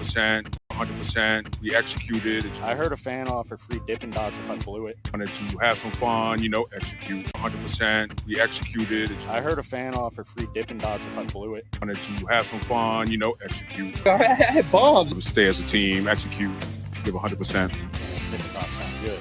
100%. 100%. We executed. I heard a fan offer free Dippin' Dots if I blew it. Wanted to have some fun, execute. 100%. We executed. I heard a fan offer free Dippin' Dots if I blew it. Wanted to have some fun, execute. I had bombs. Stay as a team, execute, give 100%. Dippin' Dots sound good.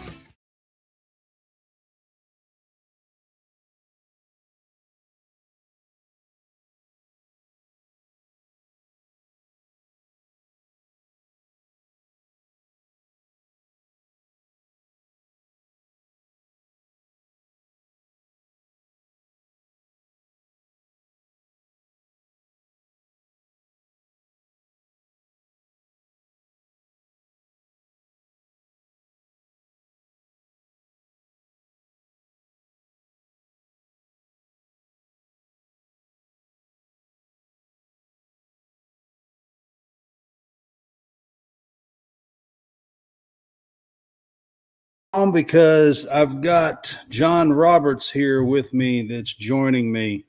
Because I've got John Roberts here with me that's joining me.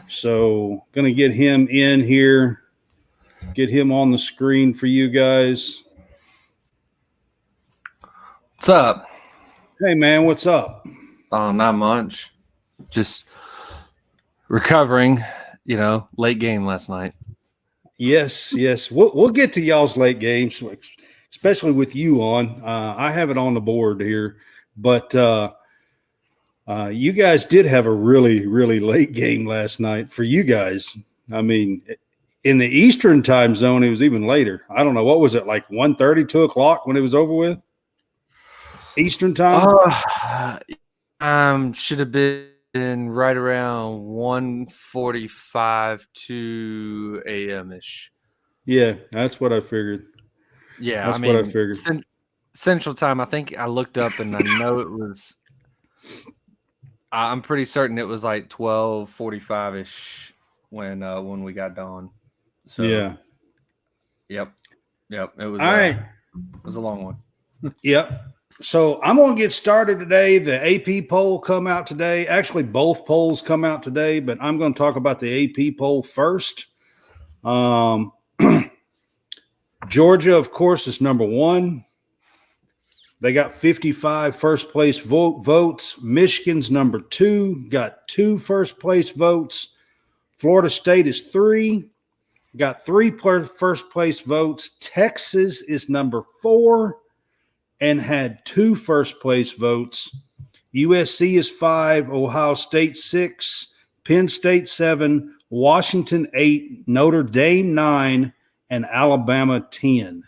So going to get him in here, get him on the screen for you guys. What's up? Hey, man, what's up? Oh, not much. Just recovering, late game last night. Yes. We'll get to y'all's late games, especially with you on. I have it on the board here, but you guys did have a really, really late game last night for you guys. I mean, in the Eastern time zone, it was even later. I don't know. What was it, like 1:30, 2 o'clock when it was over with? Eastern time? Should have been right around 1:45 to a.m.-ish. Yeah, that's what I figured. Yeah, that's what I figured. Central time, I think I looked up and I know it was – I'm pretty certain it was like 12:45-ish when we got done. So, yeah. Yep. It was all right. It was a long one. Yep. So I'm going to get started today. The AP poll come out today. Actually, both polls come out today, but I'm going to talk about the AP poll first. Georgia, of course, is number one. They got 55 first-place votes. Michigan's number two, got 2 first-place votes. Florida State is 3, got 3 first-place votes. Texas is number 4 and had 2 first-place votes. USC is 5, Ohio State 6, Penn State 7, Washington 8, Notre Dame 9, and Alabama 10.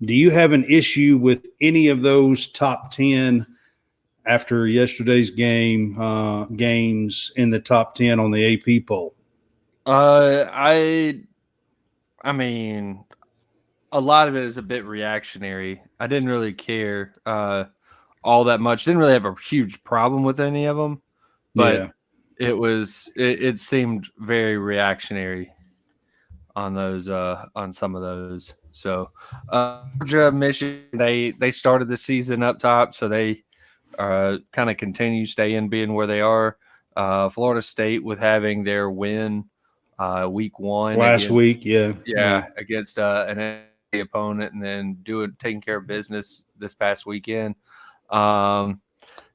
Do you have an issue with any of those top 10 after yesterday's games in the top 10 on the AP poll? I mean, a lot of it is a bit reactionary. I didn't really care all that much. Didn't really have a huge problem with any of them, but it seemed very reactionary on those on some of those. So Georgia, Michigan, they started the season up top, so they kind of continue staying being where they are. Florida State with having their win week 1 last week, against an opponent, and then taking care of business this past weekend.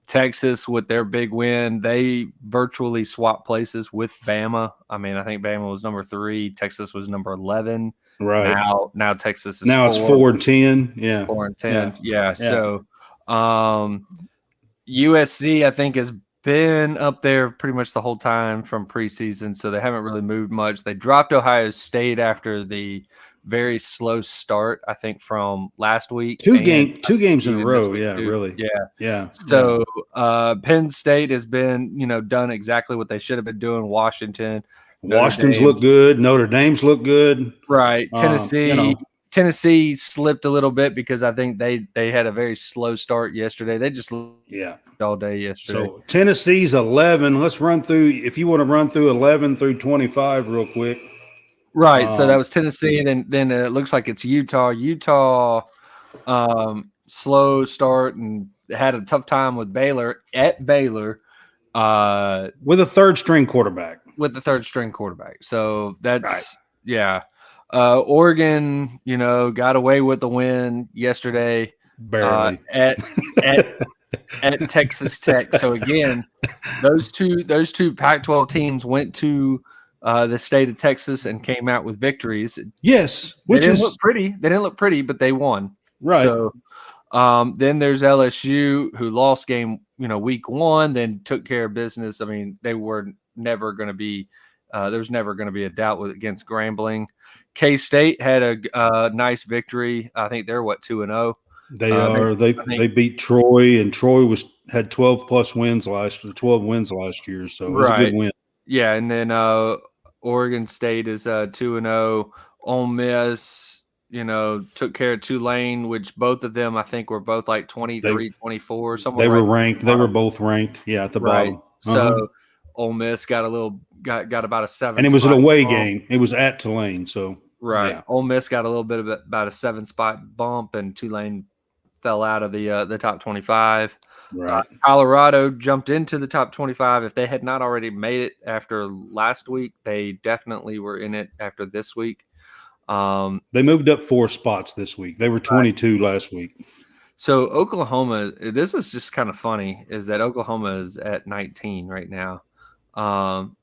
Texas with their big win, they virtually swapped places with Bama. I mean, I think Bama was number 3, Texas was number 11. Right now Texas is now 4. It's 4-10. Yeah, 4-10. Yeah. So USC, I think, has been up there pretty much the whole time from preseason, so they haven't really moved much. They dropped Ohio State after the very slow start, I think, from last week. 2 games in a row. Yeah, too. Really. Yeah. So Penn State has been, done exactly what they should have been doing. Washington's look good. Notre Dame's look good. Right. Tennessee slipped a little bit because I think they had a very slow start yesterday. They just all day yesterday. So Tennessee's 11. Let's run through, if you want to run through 11 through 25 real quick. Right. So that was Tennessee. Then it looks like it's Utah. Slow start and had a tough time with Baylor at Baylor. With a third string quarterback. So that's Oregon, got away with the win yesterday Barely. at Texas Tech. So again, those two Pac-12 teams went to the state of Texas and came out with victories. Yes, They which didn't is look pretty. They didn't look pretty, but they won. right. So then there's LSU, who lost game, week 1, then took care of business. I mean, they were never going to be. There was never going to be a doubt against Grambling. K-State had a nice victory. I think they're 2-0. They are. They beat Troy, and Troy had 12 wins last year, so it was a good win. Yeah, and then Oregon State is 2-0. Ole Miss, took care of Tulane, which both of them I think were both like 23, 24, somewhere. They were ranked. They were both ranked. Yeah, at the bottom. So Ole Miss got about a 7, and it was an away game. It was at Tulane, so right. Yeah. Ole Miss got a little bit of about a 7-spot bump, and Tulane fell out of the top 25. Right. Colorado jumped into the top 25. If they had not already made it after last week, they definitely were in it after this week. They moved up 4 spots this week. They were 22 last week. So Oklahoma, this is just kind of funny, is that Oklahoma is at 19 right now.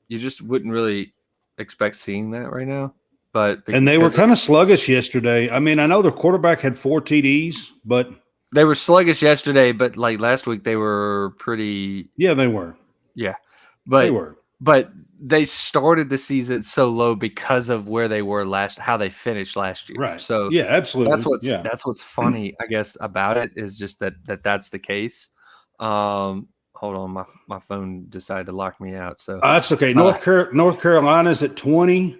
You just wouldn't really expect seeing that right now. And they were kind of sluggish yesterday. I mean, I know their quarterback had 4 TDs, but they were sluggish yesterday, but like last week they were pretty. Yeah, they were. Yeah, but they were. But they started the season so low because of where they were how they finished last year. Right. So yeah, absolutely. That's what's funny, I guess, about it is just that's the case. Hold on, my phone decided to lock me out. So that's okay. North Carolina's at 20.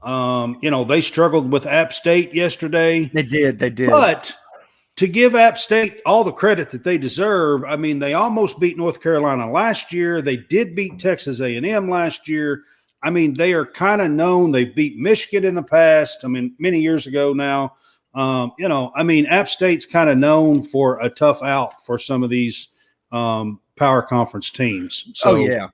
They struggled with App State yesterday. They did. But to give App State all the credit that they deserve, I mean, they almost beat North Carolina last year. They did beat Texas A&M last year. I mean, they are kind of known. They beat Michigan in the past. I mean, many years ago now. App State's kind of known for a tough out for some of these power conference teams. So, Yeah.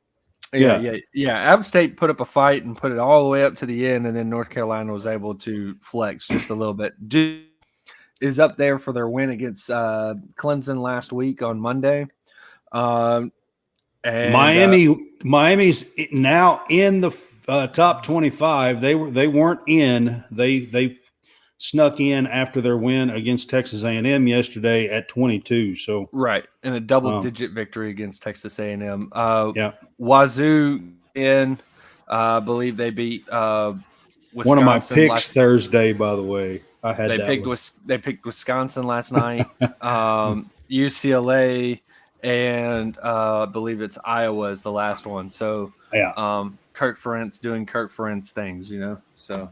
App State put up a fight and put it all the way up to the end, and then North Carolina was able to flex just a little bit. Duke is up there for their win against Clemson last week on Monday. And Miami's now in the top 25. They weren't in. They snuck in after their win against Texas A&M yesterday at 22. So right, and a double-digit victory against Texas A&M. Yeah, Wazoo I believe they beat Wisconsin. One of my picks Thursday, by the way. They picked Wisconsin last night. UCLA and I believe it's Iowa is the last one. So yeah, Kirk Ferentz doing Kirk Ferentz things, So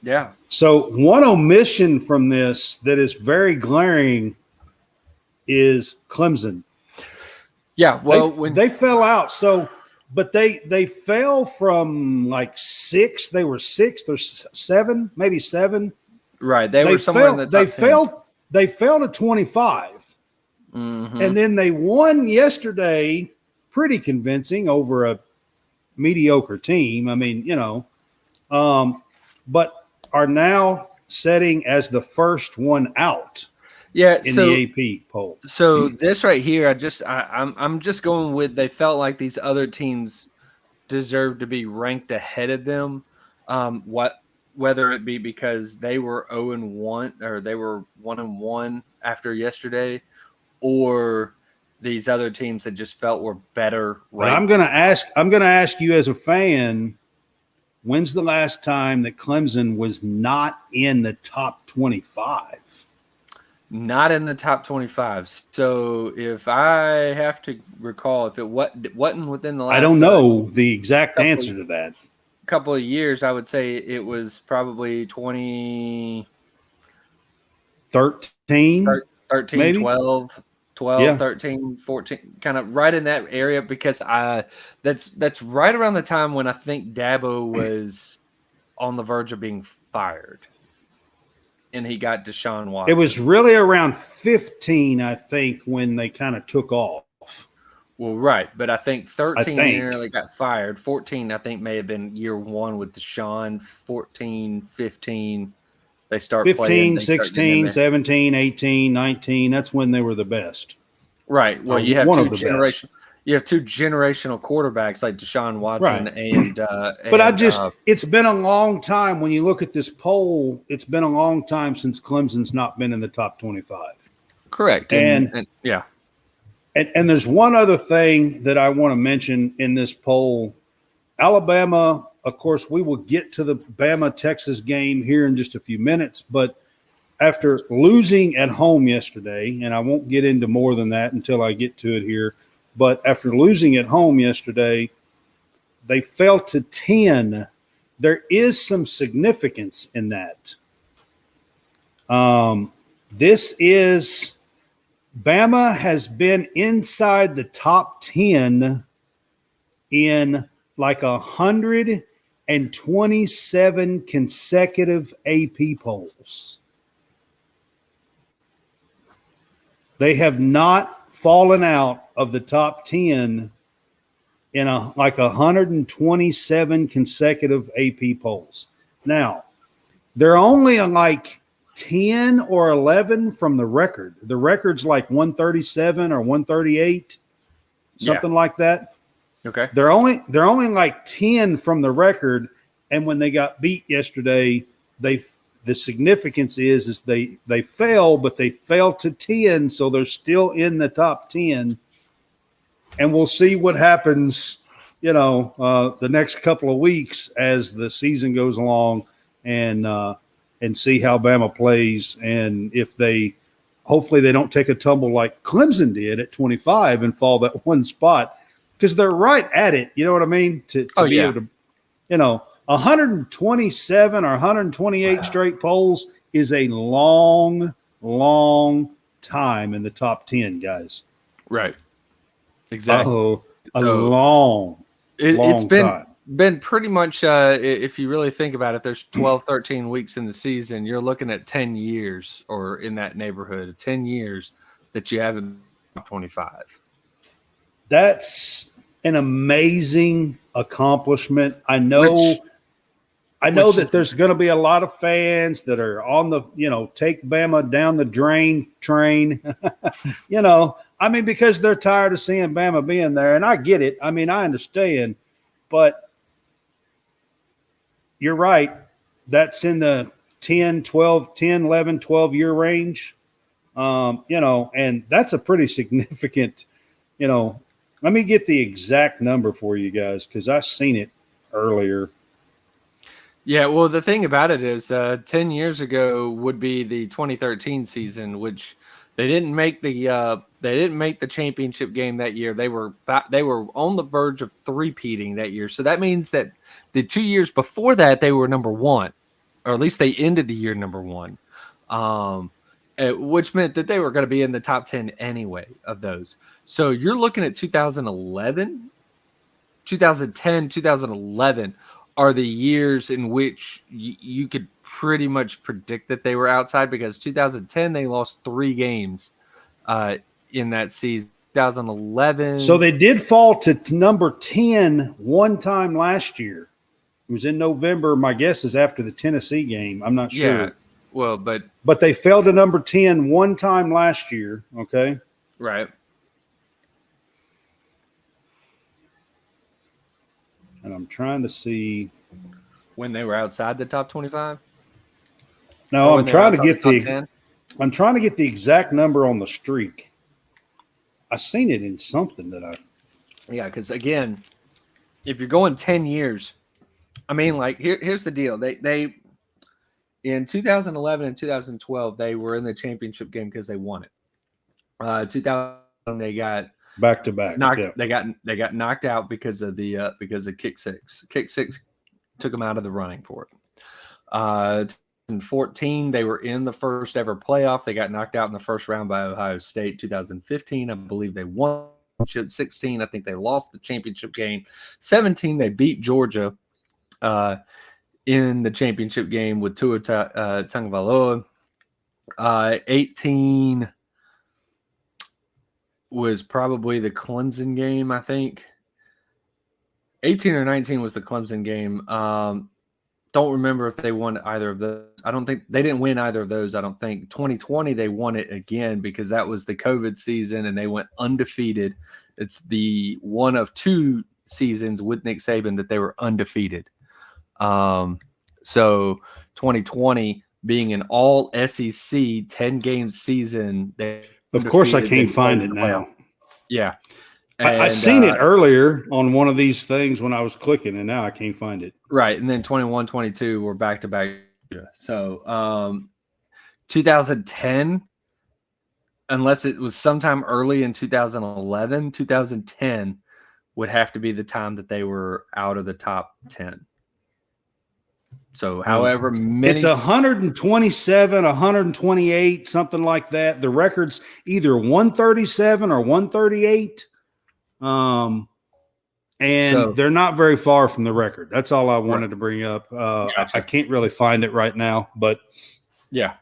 yeah. So one omission from this that is very glaring is Clemson. Yeah, well, they fell out. So, but they fell from like 6. They were 6th or 7, maybe 7. Right. They were somewhere in the top 10. They fell to 25, and then they won yesterday, pretty convincing over a mediocre team. I mean, but are now setting as the first one out. Yeah, in the AP poll. So this right here, I'm just going with they felt like these other teams deserved to be ranked ahead of them. Whether it be because they were 0-1 or they were 1-1 after yesterday, or these other teams that just felt were better. Right. But I'm gonna ask you as a fan, when's the last time that Clemson was not in the top 25? Not in the top 25. So if I have to recall, if it wasn't within the last, I don't know the exact answer to that. Couple of years, I would say it was probably 2013, 13, maybe? 12, Yeah. 13, 14, kind of right in that area, because that's right around the time when I think Dabo was on the verge of being fired. And he got Deshaun Watson. It was really around 15, I think, when they kind of took off. Well, right, but I think 13 think. nearly got fired. 14, I think, may have been year one with Deshaun. 14, 15, they start 15, playing. They start getting in 16, there. 17, 18, 19. That's when they were the best. Right. Well, Or you have one two of the best. You have two generational quarterbacks like Deshaun Watson Right. and But it's been a long time when you look at this poll. It's been a long time since Clemson's not been in the top 25. correct. And yeah. And there's one other thing that I want to mention in this poll. Alabama, of course, we will get to the Bama-Texas game here in just a few minutes, but after losing at home yesterday, and I won't get into more than that until I get to it here, but after losing at home yesterday, they fell to 10. There is some significance in that. Bama has been inside the top 10 in like 127 consecutive AP polls. They have not fallen out of the top 10 in like 127 consecutive AP polls. Now, they're only like 10 or 11 from the record. The record's like 137 or 138, something like that. Okay. They're only like 10 from the record, and when they got beat yesterday, the significance is they fell, but they fell to 10, so they're still in the top 10. And we'll see what happens, the next couple of weeks as the season goes along, and see how Bama plays, and if hopefully they don't take a tumble like Clemson did at 25 and fall that one spot, because they're right at it. You know what I mean? To be able to, 127 or 128 straight polls is a long, long time in the top 10, guys. Right. Exactly. Long time. Been pretty much, if you really think about it, there's 12, 13 weeks in the season. You're looking at 10 years or in that neighborhood, 10 years that you haven't 25. That's an amazing accomplishment. I know that there's going to be a lot of fans that are on the, take Bama down the drain train, because they're tired of seeing Bama being there. And I get it. I understand, but you're right. That's in the 10, 11, 12 year range. And that's a pretty significant, let me get the exact number for you guys, because I seen it earlier. Yeah, well, the thing about it is 10 years ago would be the 2013 season, which they didn't make the championship game that year. They were on the verge of three-peating that year. So that means that the 2 years before that, they were number one, or at least they ended the year number one, which meant that they were going to be in the top 10 anyway of those. So you're looking at 2011, 2010, 2011 are the years in which you could pretty much predict that they were outside, because 2010 they lost 3 games in that season. 2011. So they did fall to number 10 one time last year. It was in November. My guess is after the Tennessee game. I'm not sure. Yeah. Well, but they fell to number 10 one time last year. Okay. Right. And I'm trying to see when they were outside the top 25. No, I'm trying to get the exact number on the streak. I seen it in something Yeah, because again, if you're going 10 years, here's the deal. They in 2011 and 2012 they were in the championship game because they won it. 2000 they got back to back. They got knocked out because of kick six. Kick six took them out of the running for it. In 2014, they were in the first ever playoff. They got knocked out in the first round by Ohio State. 2015, I believe they won. 16, I think they lost the championship game. 17, they beat Georgia in the championship game with Tua Tagovailoa. 18, was probably the Clemson game, I think. 18 or 19 was the Clemson game. Don't remember if they won either of those. I don't think they didn't win either of those. I don't think 2020 they won it again because that was the COVID season and they went undefeated. It's the one of two seasons with Nick Saban that they were undefeated. So 2020 being an all SEC 10-game season. Of course, I can't find it now. Yeah. I seen it earlier on one of these things when I was clicking, and now I can't find it. Right. And then 21, 22 were back-to-back. So 2010, unless it was sometime early in 2011, 2010 would have to be the time that they were out of the top 10. So however many. It's 127, 128, something like that. The record's either 137 or 138. And they're not very far from the record. That's all I wanted to bring up. Gotcha. I can't really find it right now, but yeah,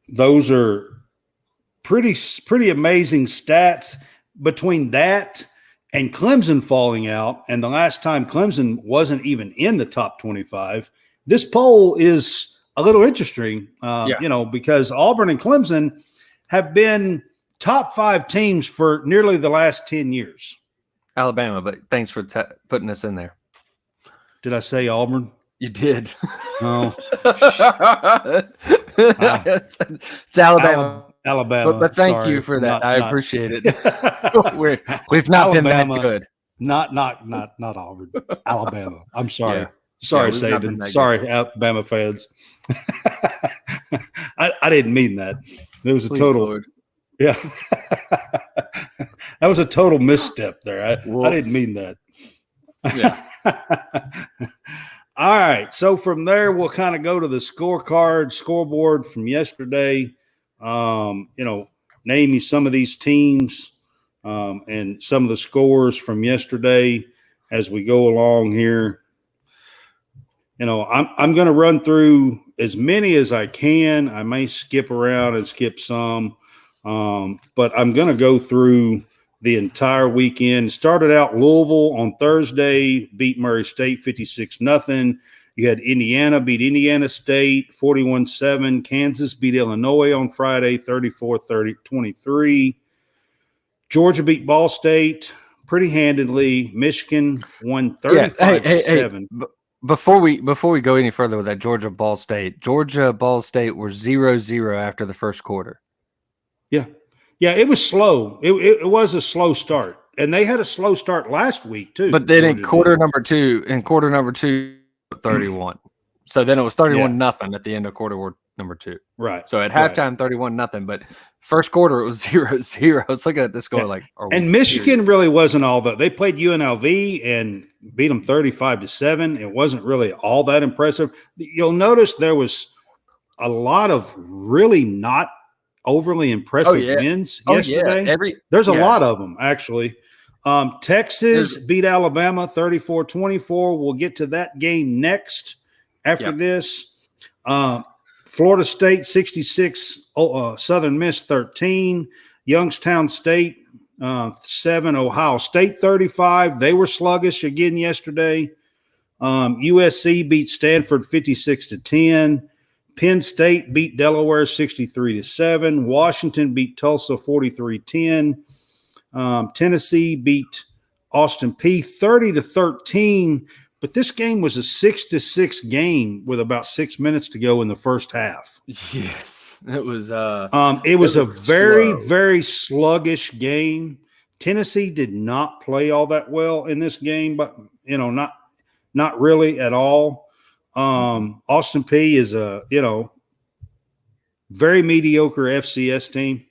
those are pretty amazing stats between that and Clemson falling out. And the last time Clemson wasn't even in the top 25, this poll is a little interesting, because Auburn and Clemson have been top 5 teams for nearly the last 10 years. Alabama, but thanks for putting us in there. Did I say Auburn? You did. No. It's Alabama. Alabama. But thank you for that. I appreciate it. We've not Alabama, been that good. Not Auburn. Alabama. I'm sorry. Yeah. Sorry, Saban. Sorry, Alabama fans. I didn't mean that. There was a total. Lord. Yeah. That was a total misstep there. I didn't mean that. Yeah. All right. So from there, we'll kind of go to the scoreboard from yesterday. Name you some of these teams and some of the scores from yesterday as we go along here. I'm going to run through as many as I can. I may skip around and skip some. But I'm going to go through the entire weekend. Started out Louisville on Thursday, beat Murray State 56-0. You had Indiana beat Indiana State 41-7. Kansas beat Illinois on Friday 34-23. Georgia beat Ball State pretty handedly. Michigan won 35-7. Before we go any further with that Georgia Ball State were 0-0 after the first quarter. Yeah, it was slow. It was a slow start, and they had a slow start last week too. But then in quarter number two, 31. So then it was 31-0 at the end of quarter number 2. Right. So at halftime, 31-0. But first quarter it was 0-0. I was looking at the score and Michigan really wasn't all that. They played UNLV and beat them 35-7. It wasn't really all that impressive. You'll notice there was a lot of really not overly impressive wins yesterday. There's a lot of them, actually. Texas beat Alabama 34-24. We'll get to that game next after this. Florida State 66, Southern Miss 13. Youngstown State 7, Ohio State 35. They were sluggish again yesterday. USC beat Stanford 56-10. Penn State beat Delaware 63-7. Washington beat Tulsa 43-10. Tennessee beat Austin Peay 30-13. But this game was a 6-6 game with about 6 minutes to go in the first half. Yes, it was. It was a very, very sluggish game. Tennessee did not play all that well in this game, but not really at all. Austin Peay is a very mediocre FCS team.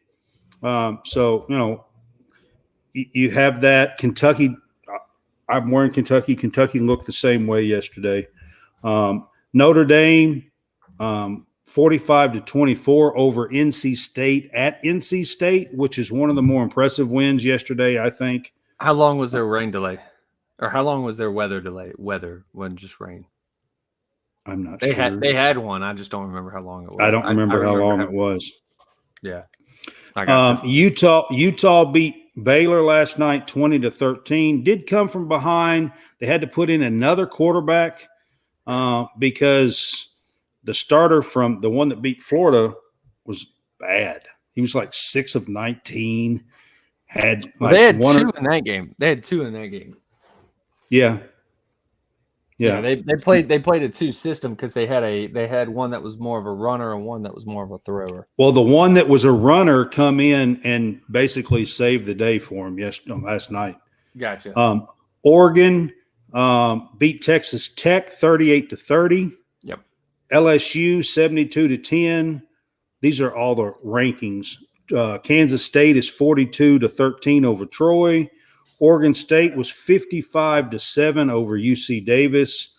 So you have that. Kentucky. I'm wearing Kentucky. Kentucky looked the same way yesterday. Notre Dame 45-24 over NC State at NC State, which is one of the more impressive wins yesterday, I think. How long was their rain delay? Or how long was their weather delay? Weather wasn't just rain. I'm not sure. They had one. I just don't remember how long it was. I don't remember how long it was. Yeah. I got you. Utah beat Baylor last night 20-13. Did come from behind. They had to put in another quarterback because the starter from the one that beat Florida was bad. He was like 6 of 19. They had two in that game. Yeah. They played a two system because they had one that was more of a runner and one that was more of a thrower. Well, the one that was a runner come in and basically saved the day for him last night. Gotcha. Oregon beat Texas Tech 38-30. Yep. LSU 72-10. These are all the rankings. Kansas State is 42-13 over Troy. Oregon State was 55-7 over UC Davis.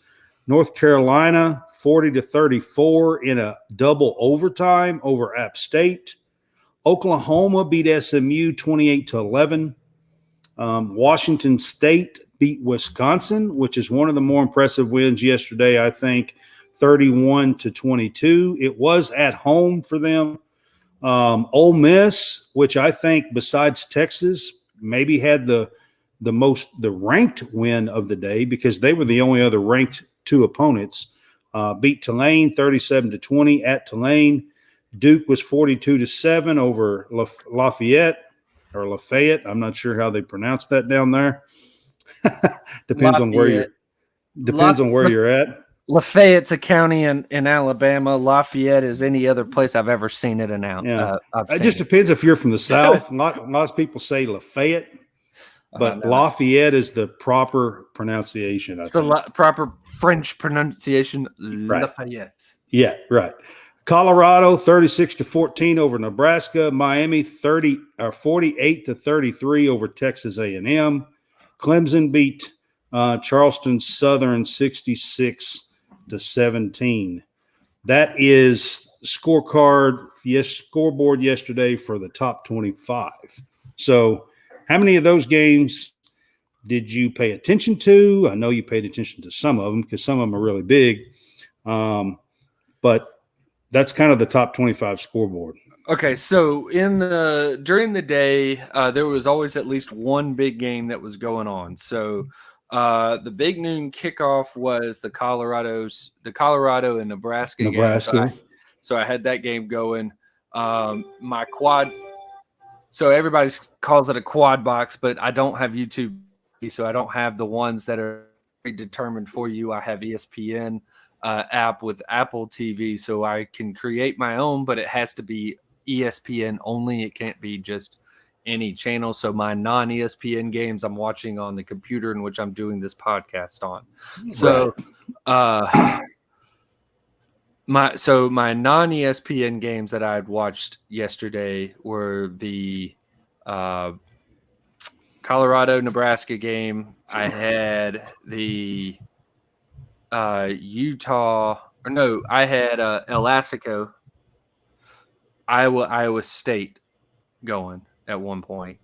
North Carolina 40-34 in a double overtime over App State. Oklahoma beat SMU 28-11. Washington State beat Wisconsin, which is one of the more impressive wins yesterday, I think, 31-22. It was at home for them. Ole Miss, which I think besides Texas maybe had the ranked win of the day because they were the only other ranked two opponents, beat Tulane 37-20 at Tulane. Duke was 42-7 over Lafayette. I'm not sure how they pronounce that down there. Depends on where you're at. Lafayette's a county in Alabama. Lafayette is any other place I've ever seen it announced. Yeah. It just depends if you're from the South. Lots of people say Lafayette, but Lafayette is the proper pronunciation. It's the proper French pronunciation, right. Lafayette. Yeah, right. Colorado 36-14 over Nebraska. Miami 48-33 over Texas A&M. Clemson beat Charleston Southern 66-17. That is scoreboard yesterday for the top 25. So how many of those games did you pay attention to? I know you paid attention to some of them because some of them are really big. But that's kind of the top 25 scoreboard. Okay, so during the day, there was always at least one big game that was going on. So the big noon kickoff was the Colorado and Nebraska game. So I had that game going. My quad. So everybody calls it a quad box, but I don't have YouTube, so I don't have the ones that are predetermined for you. I have ESPN app with Apple TV, so I can create my own, but it has to be ESPN only. It can't be just any channel. So my non-ESPN games I'm watching on the computer in which I'm doing this podcast on. So my non-ESPN games that I had watched yesterday were the Colorado-Nebraska game. I had the I had Elasico, Iowa State going at one point.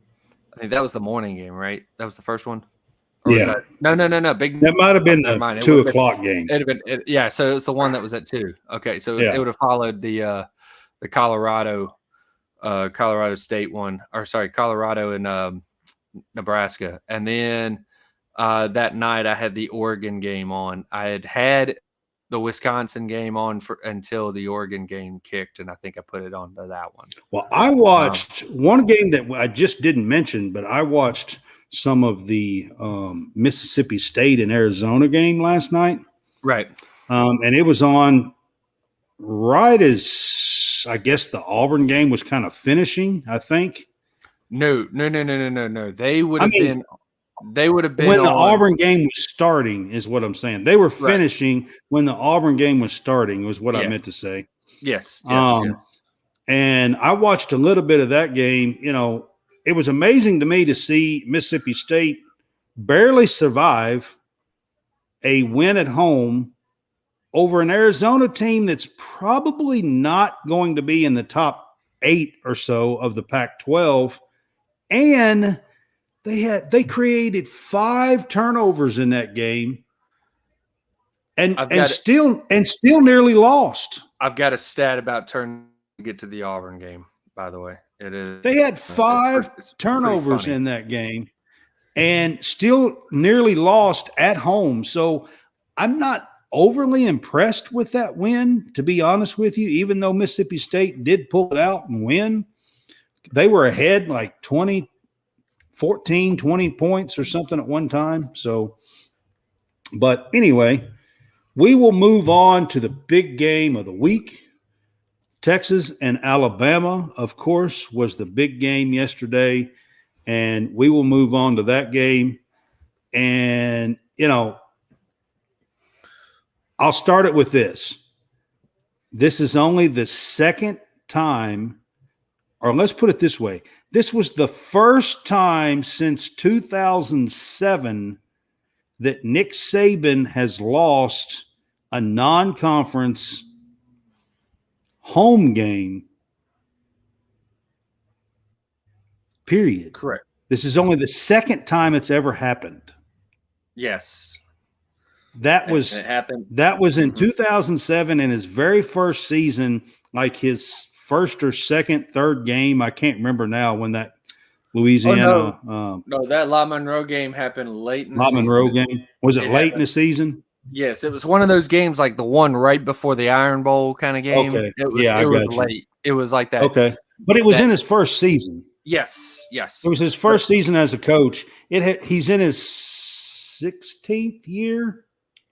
I think that was the morning game, right? That was the first one? Or yeah. No. That might have been the 2 o'clock game. Yeah, so it was the one that was at 2. Okay, so it would have followed the Colorado State one, or sorry, Colorado and Nebraska. And then that night I had the Oregon game on. I had the Wisconsin game on until the Oregon game kicked, and I think I put it on to that one. Well, I watched one game that I just didn't mention, but I watched some of the Mississippi State and Arizona game last night. Right. And it was on right as, I guess, the Auburn game was kind of finishing, I think. No. They would have been when the Auburn game was starting, is what I'm saying. They were finishing when the Auburn game was starting, was what I meant to say. Yes. And I watched a little bit of that game. You know, it was amazing to me to see Mississippi State barely survive a win at home over an Arizona team that's probably not going to be in the top 8 or so of the Pac-12. And they created 5 turnovers in that game and still nearly lost. I've got a stat about turn to get to the Auburn game. by the way. It is. They had 5 it's turnovers funny. in that game and still nearly lost at home. So I'm not overly impressed with that win, to be honest with you, even though Mississippi State did pull it out and win. They were ahead like 14, 20 points or something at one time. So, but anyway, we will move on to the big game of the week. Texas and Alabama, of course, was the big game yesterday, and we will move on to that game. And, I'll start it with this. This is only the second time, or let's put it this way. This was the first time since 2007 that Nick Saban has lost a non-conference home game, period. Correct. This is only the second time it's ever happened. Yes. It happened. That was in 2007 in his very first season, like his first or second, third game. I can't remember now when that Louisiana. No, that La Monroe game happened late in the La season. Monroe game. Was it late in the season? Yes, it was one of those games like the one right before the Iron Bowl kind of game. Okay. It was late. It was like that. Okay. But it was in his first season. Yes. It was his first season as a coach. He's in his 16th year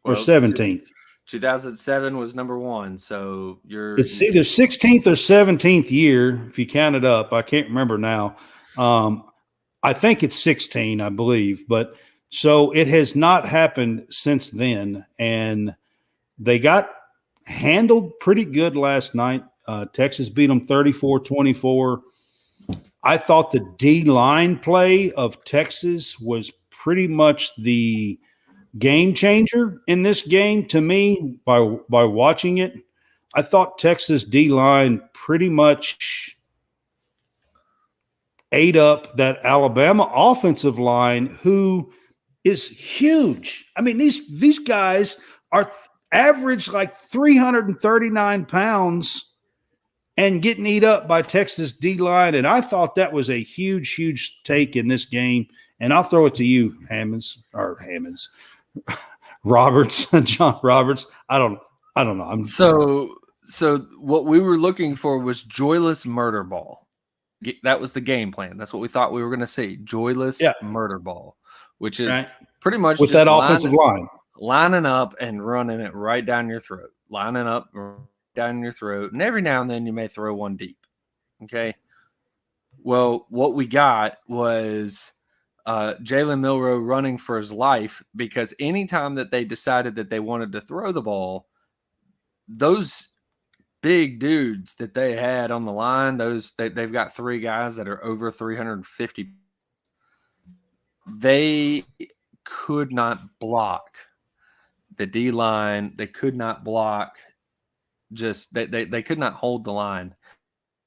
or 17th. 2007 was number 1. So it's either 16th or 17th year if you count it up. I can't remember now. I think it's 16, I believe. But so it has not happened since then. And they got handled pretty good last night. Texas beat them 34-24. I thought the D-line play of Texas was pretty much the game changer in this game to me by watching it. I thought Texas D-line pretty much ate up that Alabama offensive line, who is huge. I mean, these guys are average like 339 pounds and getting eat up by Texas D-line. And I thought that was a huge, huge take in this game. And I'll throw it to you, Roberts, John Roberts. I don't know. So what we were looking for was joyless murder ball. That was the game plan. That's what we thought we were going to see. Joyless murder ball, which is pretty much with just that offensive line. Lining up and running it right down your throat. Lining up down your throat. And every now and then you may throw one deep. Okay. Well, what we got was Jalen Milroe running for his life, because anytime that they decided that they wanted to throw the ball, those big dudes that they had on the line, they've got 3 guys that are over 350. They could not block the D line. They could not block. They could not hold the line.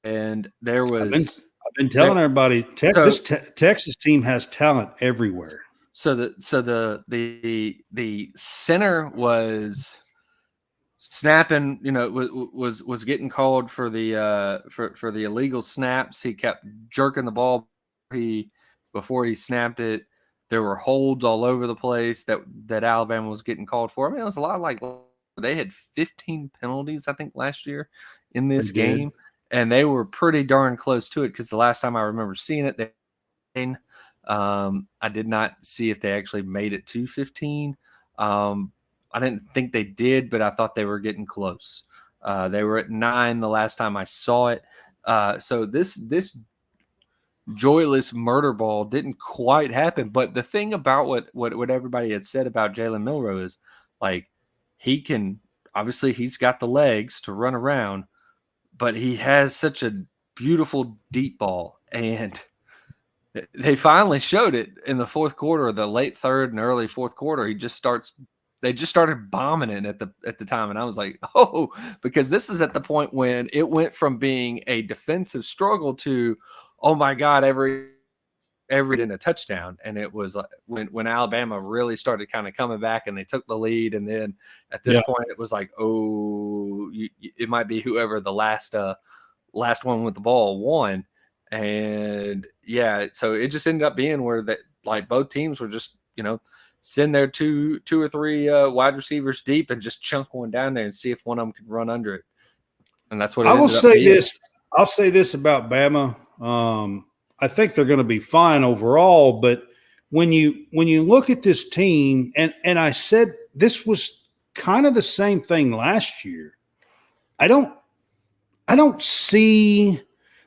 And there was. I've been telling everybody, Texas team has talent everywhere. So the center was snapping, was getting called for the for the illegal snaps. He kept jerking the ball before he snapped it. There were holds all over the place that Alabama was getting called for. I mean, it was a lot like they had 15 penalties, I think, last year in this game. And they were pretty darn close to it, because the last time I remember seeing it, I did not see if they actually made it to 15. I didn't think they did, but I thought they were getting close. They were at 9 the last time I saw it. So this joyless murder ball didn't quite happen. But the thing about what everybody had said about Jalen Milroe is, like, he's got the legs to run around, but he has such a beautiful deep ball. And they finally showed it in the fourth quarter, the late third and early fourth quarter. They just started bombing it at the time. And I was like, oh, because this is at the point when it went from being a defensive struggle to, oh my God, every in a touchdown. And it was like when Alabama really started kind of coming back and they took the lead. And then at this point, it was like, oh, it might be whoever the last last one with the ball won. And yeah, so it just ended up being where that like both teams were just, send their two or three wide receivers deep and just chunk one down there and see if one of them could run under it. And that's what it I will ended up say being. this. I'll say this about Bama. I think they're going to be fine overall, but when you look at this team, and I said this was kind of the same thing last year. I don't see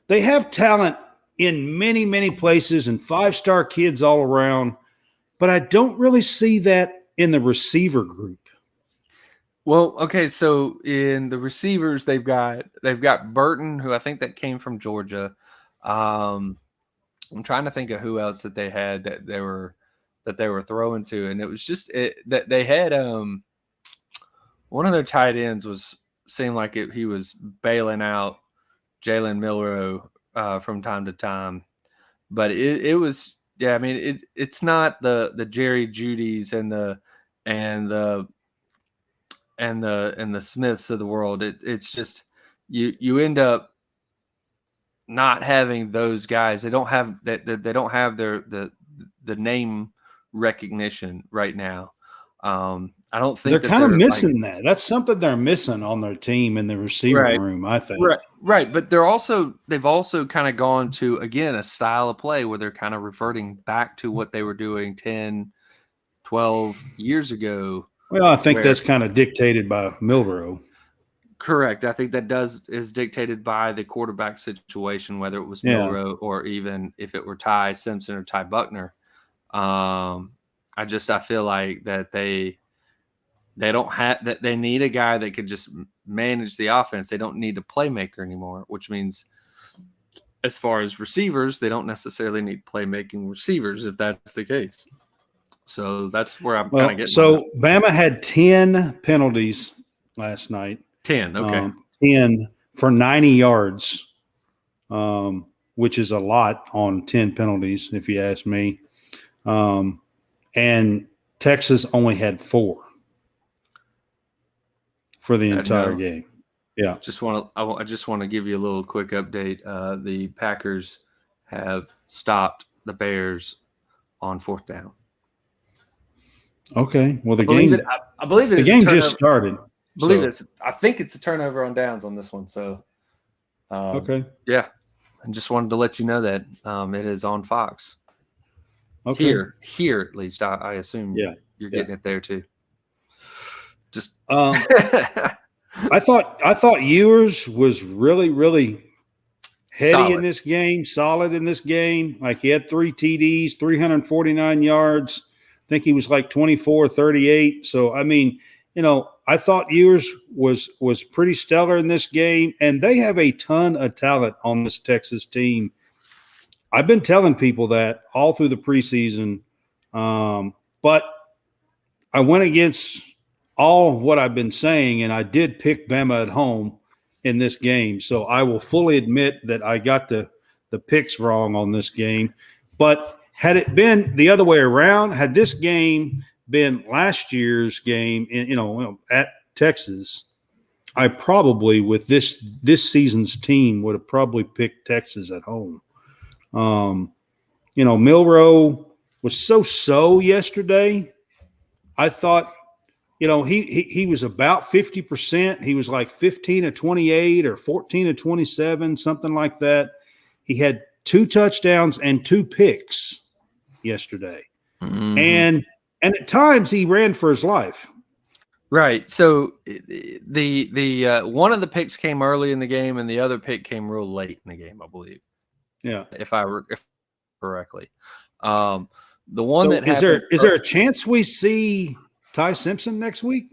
they have talent in many, many places and 5-star kids all around, but I don't really see that in the receiver group. Well, okay, so in the receivers, they've got Burton, who I think that came from Georgia. I'm trying to think of who else that they had that they were throwing to, and it was just that they had one of their tight ends seemed like he was bailing out Jalen Milroe from time to time, but it was I mean it's not the Jerry Judys and the Smiths of the world. It's just you end up not having those guys. They don't have that. They don't have the name recognition right now. I don't think they're kind of missing that. That's something they're missing on their team in the receiver room, I think. Right. But they've also kind of gone to, again, a style of play where they're kind of reverting back to what they were doing 10, 12 years ago. Well, I think that's kind of dictated by Milroe. Correct. I think that is dictated by the quarterback situation, whether it was Milroe or even if it were Ty Simpson or Ty Buckner. I feel like that they don't have that. They need a guy that could just manage the offense. They don't need a playmaker anymore, which means as far as receivers, they don't necessarily need playmaking receivers if that's the case. So that's where I'm kind of getting. So Bama had 10 penalties last night. 10, okay. 10 for 90 yards, which is a lot on 10 penalties, if you ask me. And Texas only had 4 for the entire game. Yeah. I just want to give you a little quick update. The Packers have stopped the Bears on 4th down. Okay. Well, the game just started. I think it's a turnover on downs on this one. So, okay. Yeah. I just wanted to let you know that it is on Fox. Okay. Here at least, I assume you're getting it there too. Just I thought Ewers was really, really heady in this game, solid in this game. Like he had 3 TDs, 349 yards. I think he was like 24-38. So I mean, I thought Ewers was pretty stellar in this game, and they have a ton of talent on this Texas team. I've been telling people that all through the preseason, but I went against all what I've been saying, and I did pick Bama at home in this game. So I will fully admit that I got the picks wrong on this game. But had it been the other way around, had this game been last year's game at Texas, I probably with this season's team would have probably picked Texas at home. Milroe was so yesterday. I thought, he was about 50%. He was like 15 of 28 or 14 of 27, something like that. He had 2 touchdowns and 2 picks yesterday. Mm-hmm. And at times he ran for his life. Right. So the one of the picks came early in the game and the other pick came real late in the game, I believe. Yeah. If correctly. The one that is there a chance we see Ty Simpson next week?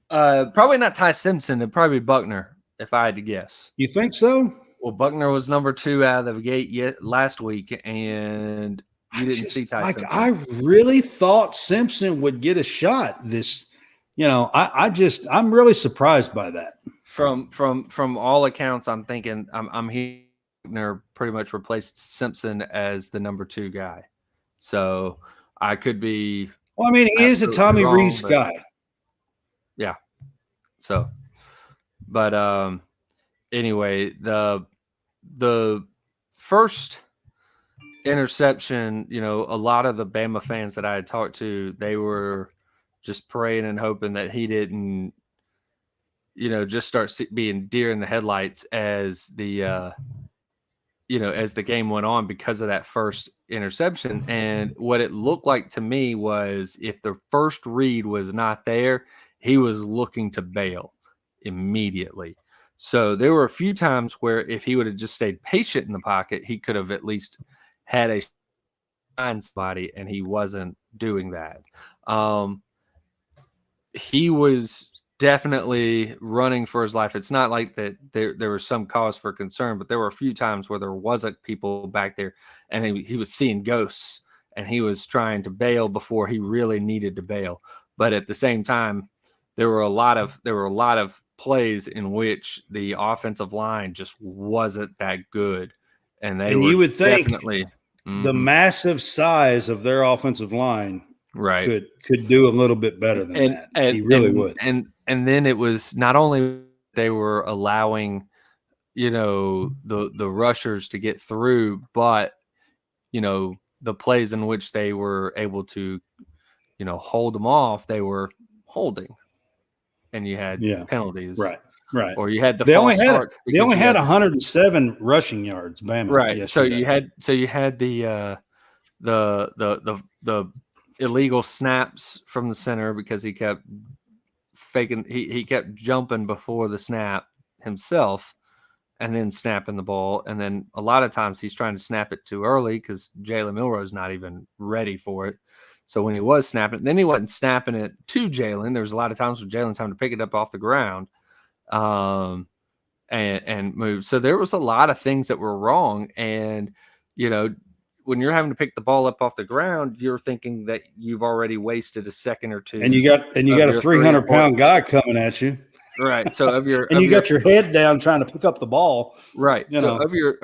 Probably not Ty Simpson. It'd probably be Buckner, if I had to guess. You think so? Well, Buckner was number 2 out of the gate last week, and you didn't see Ty Simpson. I really thought Simpson would get a shot this. I'm really surprised by that. From all accounts, I'm thinking I'm hearing Buckner pretty much replaced Simpson as the number 2 guy. So I could be. Well, I mean, he is a Tommy Rees guy. Yeah. So, but anyway, the first interception, a lot of the Bama fans that I had talked to, they were just praying and hoping that he didn't, just start being deer in the headlights as the game went on because of that first interception. And what it looked like to me was if the first read was not there, he was looking to bail immediately. So there were a few times where if he would have just stayed patient in the pocket, he could have at least had a find somebody, and he wasn't doing that. He was definitely running for his life. It's not like that there was some cause for concern, but there were a few times where there wasn't people back there, and he was seeing ghosts, and he was trying to bail before he really needed to bail. But at the same time, there were a lot of plays in which the offensive line just wasn't that good, and you would think definitely the massive size of their offensive line right could do a little bit better than that. He really would. And then it was not only they were allowing, the rushers to get through, but the plays in which they were able to, hold them off, they were holding, and you had penalties, right. Or you had they only had 107 rushing yards, Bama. Right. Yesterday. So you had the illegal snaps from the center because he kept faking. He kept jumping before the snap himself, and then snapping the ball. And then a lot of times he's trying to snap it too early because Jalen Milroe's not even ready for it. So when he was snapping, then he wasn't snapping it to Jalen. There was a lot of times with Jalen's time to pick it up off the ground. And move. So there was a lot of things that were wrong. And, when you're having to pick the ball up off the ground, you're thinking that you've already wasted a second or two. And you got a 300-pound guy coming at you. Right. So you got your head down trying to pick up the ball. Right. So of your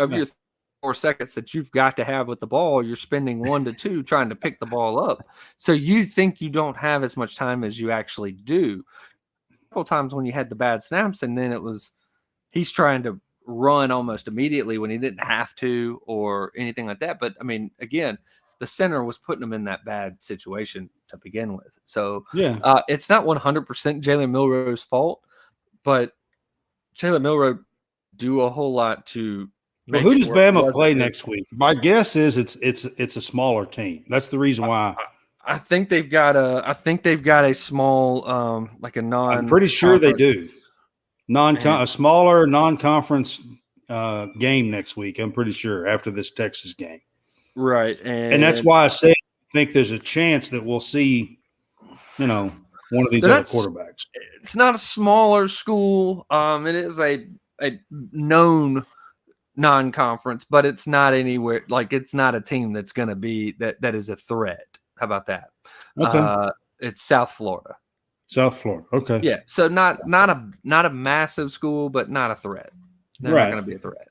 4 seconds that you've got to have with the ball, you're spending 1 to 2 trying to pick the ball up. So you think you don't have as much time as you actually do. A couple times when you had the bad snaps, and then he's trying to run almost immediately when he didn't have to or anything like that. But I mean, again, the center was putting him in that bad situation to begin with. So it's not 100% Jalen Milroe's fault, but Jalen Milroe do a whole lot to. Well, who does Bama play next week? My guess is it's a smaller team. That's the reason why. I think they've got a small like a non. I'm pretty sure they do. A smaller non-conference game next week. I'm pretty sure after this Texas game. Right, and that's why I say I think there's a chance that we'll see, one of these other quarterbacks. It's not a smaller school. It is a known non-conference, but it's not anywhere like it's not a team that's going to be that is a threat. How about that? Okay, it's South Florida. South Florida. Okay. Yeah. So not a massive school, but not a threat. They're not going to be a threat.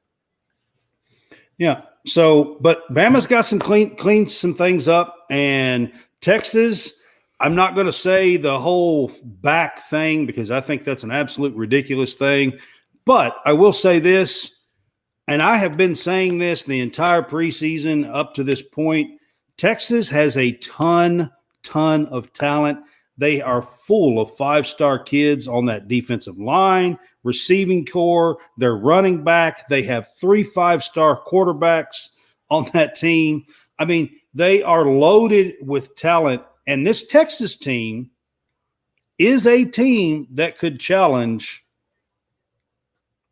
Yeah. So, but Bama's got some clean some things up, and Texas, I'm not going to say the whole back thing because I think that's an absolute ridiculous thing, but I will say this, and I have been saying this the entire preseason up to this point. Texas has a ton of talent. They are full of 5-star kids on that defensive line, receiving core, their running back. They have 3 5-star quarterbacks on that team. I mean, they are loaded with talent. And this Texas team is a team that could challenge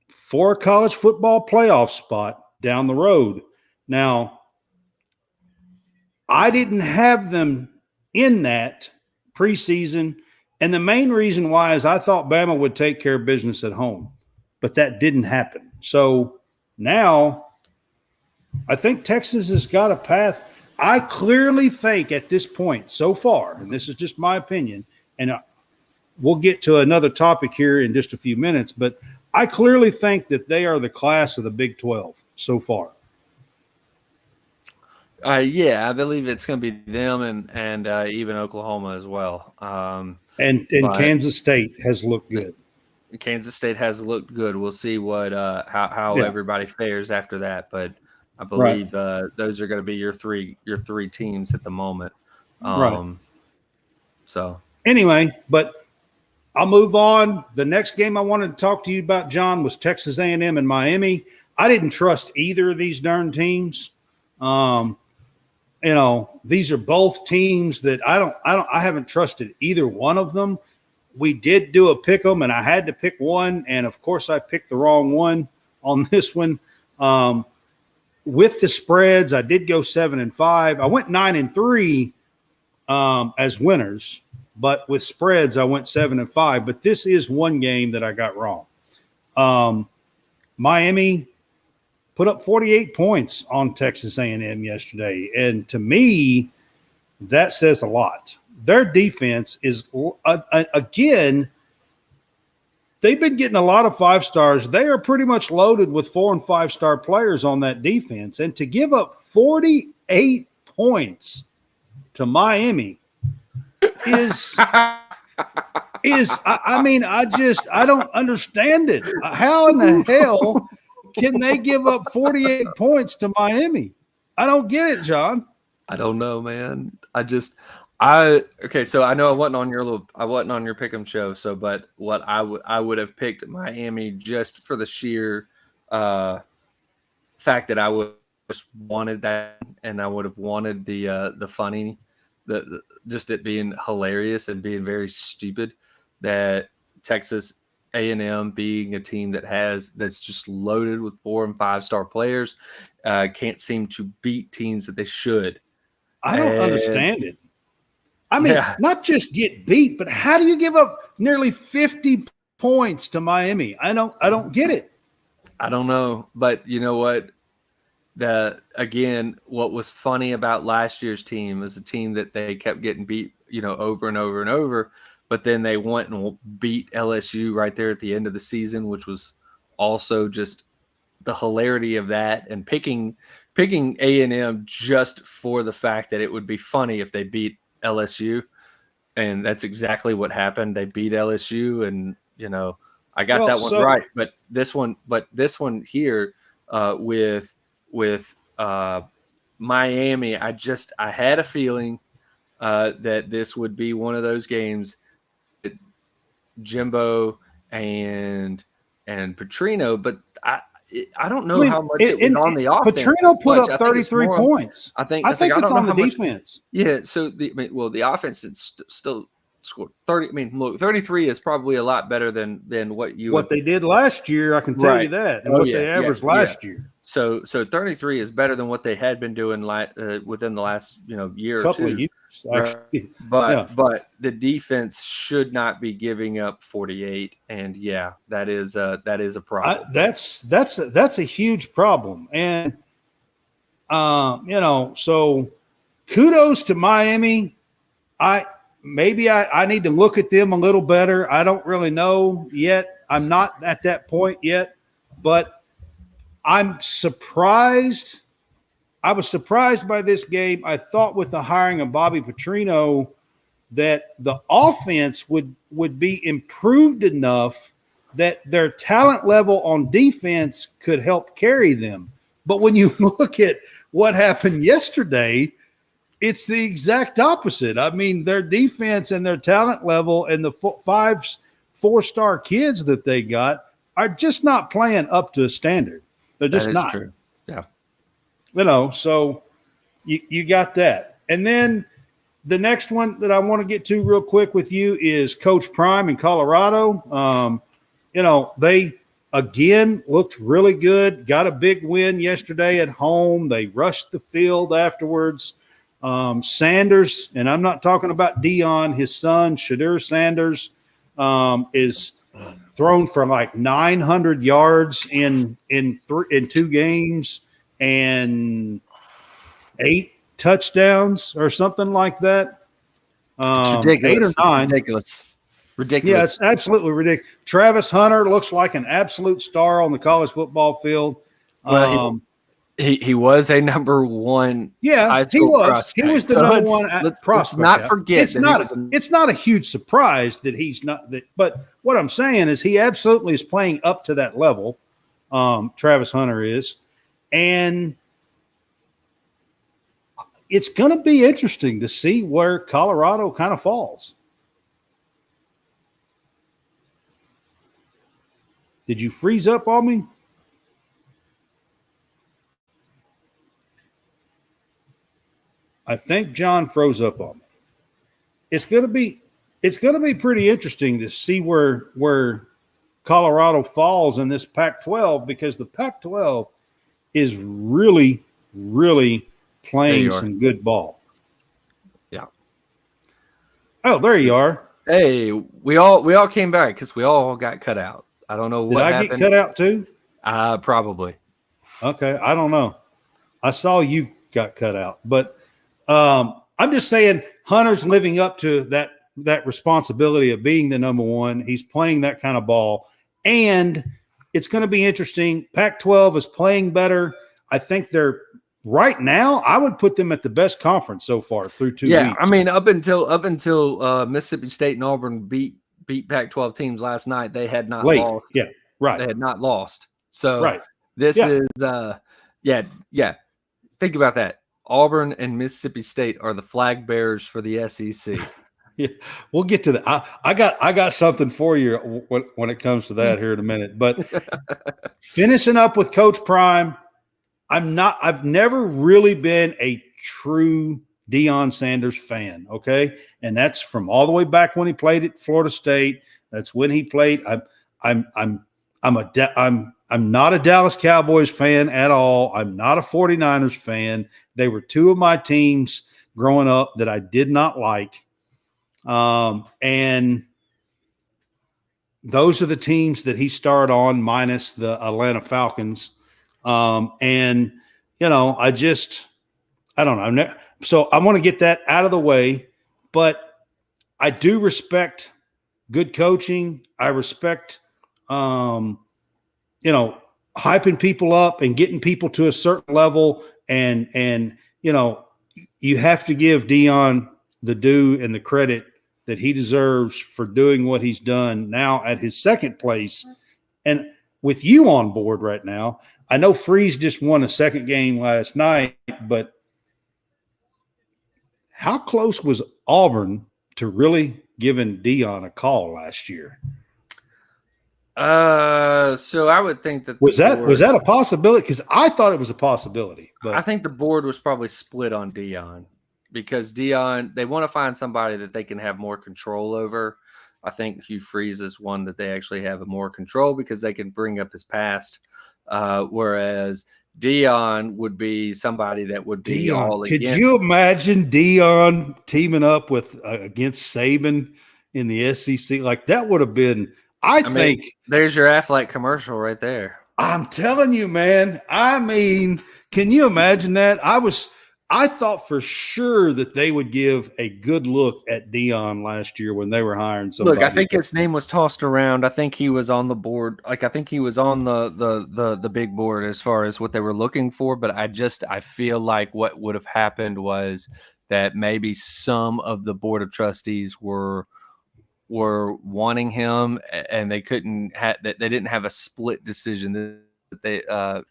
for a college football playoff spot down the road. Now, I didn't have them in that preseason, and the main reason why is I thought Bama would take care of business at home, but that didn't happen. So now I think Texas has got a path. I clearly think at this point so far, and this is just my opinion, and we'll get to another topic here in just a few minutes, but I clearly think that they are the class of the Big 12 so far. Yeah, I believe it's going to be them and even Oklahoma as well. And Kansas State has looked good. Kansas State has looked good. We'll see what how everybody fares after that, but I believe those are going to be your three teams at the moment. So anyway, but I'll move on. The next game I wanted to talk to you about, John, was Texas A&M and Miami. I didn't trust either of these darn teams. These are both teams that I haven't trusted either one of them. We did do a pick 'em, and I had to pick one, and of course I picked the wrong one on this one. With the spreads, I did go 7-5. I went 9-3 as winners, but with spreads, I went 7-5. But this is one game that I got wrong. Miami put up 48 points on Texas A&M yesterday, and to me, that says a lot. Their defense is, again, they've been getting a lot of 5-stars. They are pretty much loaded with 4- and 5-star players on that defense. And to give up 48 points to Miami is I don't understand it. How in the hell can they give up 48 points to Miami? I don't get it, John. I don't know, man. So I know I wasn't on your pick'em show. So, but what I would have picked Miami just for the sheer fact that I would just wanted that, and I would have wanted the funny, just it being hilarious and being very stupid that Texas A&M being a team that's just loaded with 4- and 5-star players can't seem to beat teams that they should. I don't understand it. I mean, not just get beat, but how do you give up nearly 50 points to Miami? I don't get it. I don't know, but you know what? What was funny about last year's team is a team that they kept getting beat, over and over and over, but then they went and beat LSU right there at the end of the season, which was also just the hilarity of that, and picking A&M just for the fact that it would be funny if they beat LSU, and that's exactly what happened. They beat LSU, and I got that one right. But this one here with Miami, I had a feeling that this would be one of those games that Jimbo and Petrino, but I don't know how much it was on the offense. Petrino put up 33 points. I think it's on the defense. Yeah, so the offense still scored 30. I mean, look, 33 is probably a lot better than what they did last year. I can tell you that, and what they averaged last year. So 33 is better than what they had been doing within the last year or two. Of years, actually. But the defense should not be giving up 48, and that is a problem. That's a huge problem, and so kudos to Miami. I need to look at them a little better. I don't really know yet. I'm not at that point yet, but I'm surprised. I was surprised by this game. I thought with the hiring of Bobby Petrino that the offense would be improved enough that their talent level on defense could help carry them. But when you look at what happened yesterday, it's the exact opposite. I mean, their defense and their talent level and the 4-star kids that they got are just not playing up to standard. They're just not. True. Yeah. So you got that. And then the next one that I want to get to real quick with you is Coach Prime in Colorado. They again looked really good, got a big win yesterday at home. They rushed the field afterwards. Sanders, and I'm not talking about Dion, his son, Shadur Sanders, is thrown for like 900 yards in 2 games and 8 touchdowns or something like that. It's ridiculous. 8 or 9. Ridiculous. Yeah, it's absolutely ridiculous. Travis Hunter looks like an absolute star on the college football field. He was a number one. Yeah, high he school was. prospect. He was the So number one let's prospect. not forget it's that not. he was a, It's not a huge surprise that he's not. But what I'm saying is he absolutely is playing up to that level. Travis Hunter is, and it's going to be interesting to see where Colorado kind of falls. Did you freeze up on me? I think John froze up on me. It's going to be pretty interesting to see where Colorado falls in this Pac-12, because the Pac-12 is really, really playing some good ball. Yeah. Oh, there you are. Hey, we all came back because we all got cut out. I don't know what happened. Did I get cut out too? Probably. Okay, I don't know. I saw you got cut out, but I'm just saying Hunter's living up to that responsibility of being the number one. He's playing that kind of ball, and it's going to be interesting. Pac-12 is playing better. I think they're right now. I would put them at the best conference so far through 2 weeks. Yeah, I mean, up until Mississippi State and Auburn beat Pac-12 teams last night, they had not lost. Yeah, right. They had not lost. So right. This is yeah. Think about that. Auburn and Mississippi State are the flag bearers for the SEC. Yeah, we'll get to that. I got something for you when it comes to that here in a minute. But finishing up with Coach Prime, I've never really been a true Deion Sanders fan. Okay, and that's from all the way back when he played at Florida State. That's when he played. I'm not a Dallas Cowboys fan at all. I'm not a 49ers fan. They were two of my teams growing up that I did not like. And those are the teams that he starred on, minus the Atlanta Falcons. And, you know, I don't know. So I want to get that out of the way, but I do respect good coaching. I respect, hyping people up and getting people to a certain level. And, you know, you have to give Deion the due and the credit that he deserves for doing what he's done now at his second place. And with you on board right now, I know Freeze just won a second game last night, but how close was Auburn to really giving Deion a call last year? So I would think that was that a possibility? Because I thought it was a possibility. But I think the board was probably split on Deion, because Deion, they want to find somebody that they can have more control over. I think Hugh Freeze is one that they actually have more control because they can bring up his past. Whereas Deion would be somebody that would be Deion, all could against. you imagine Deion teaming up with against Saban in the SEC? Like, that would have been. I think there's your Aflac commercial right there. I'm telling you, man. I mean, can you imagine that? I thought for sure that they would give a good look at Deion last year when they were hiring somebody. Look, I think his name was tossed around. I think he was on the board. Like, I think he was on the big board as far as what they were looking for. But I feel like what would have happened was that maybe some of the board of trustees were wanting him, and they couldn't they didn't have a split decision. That they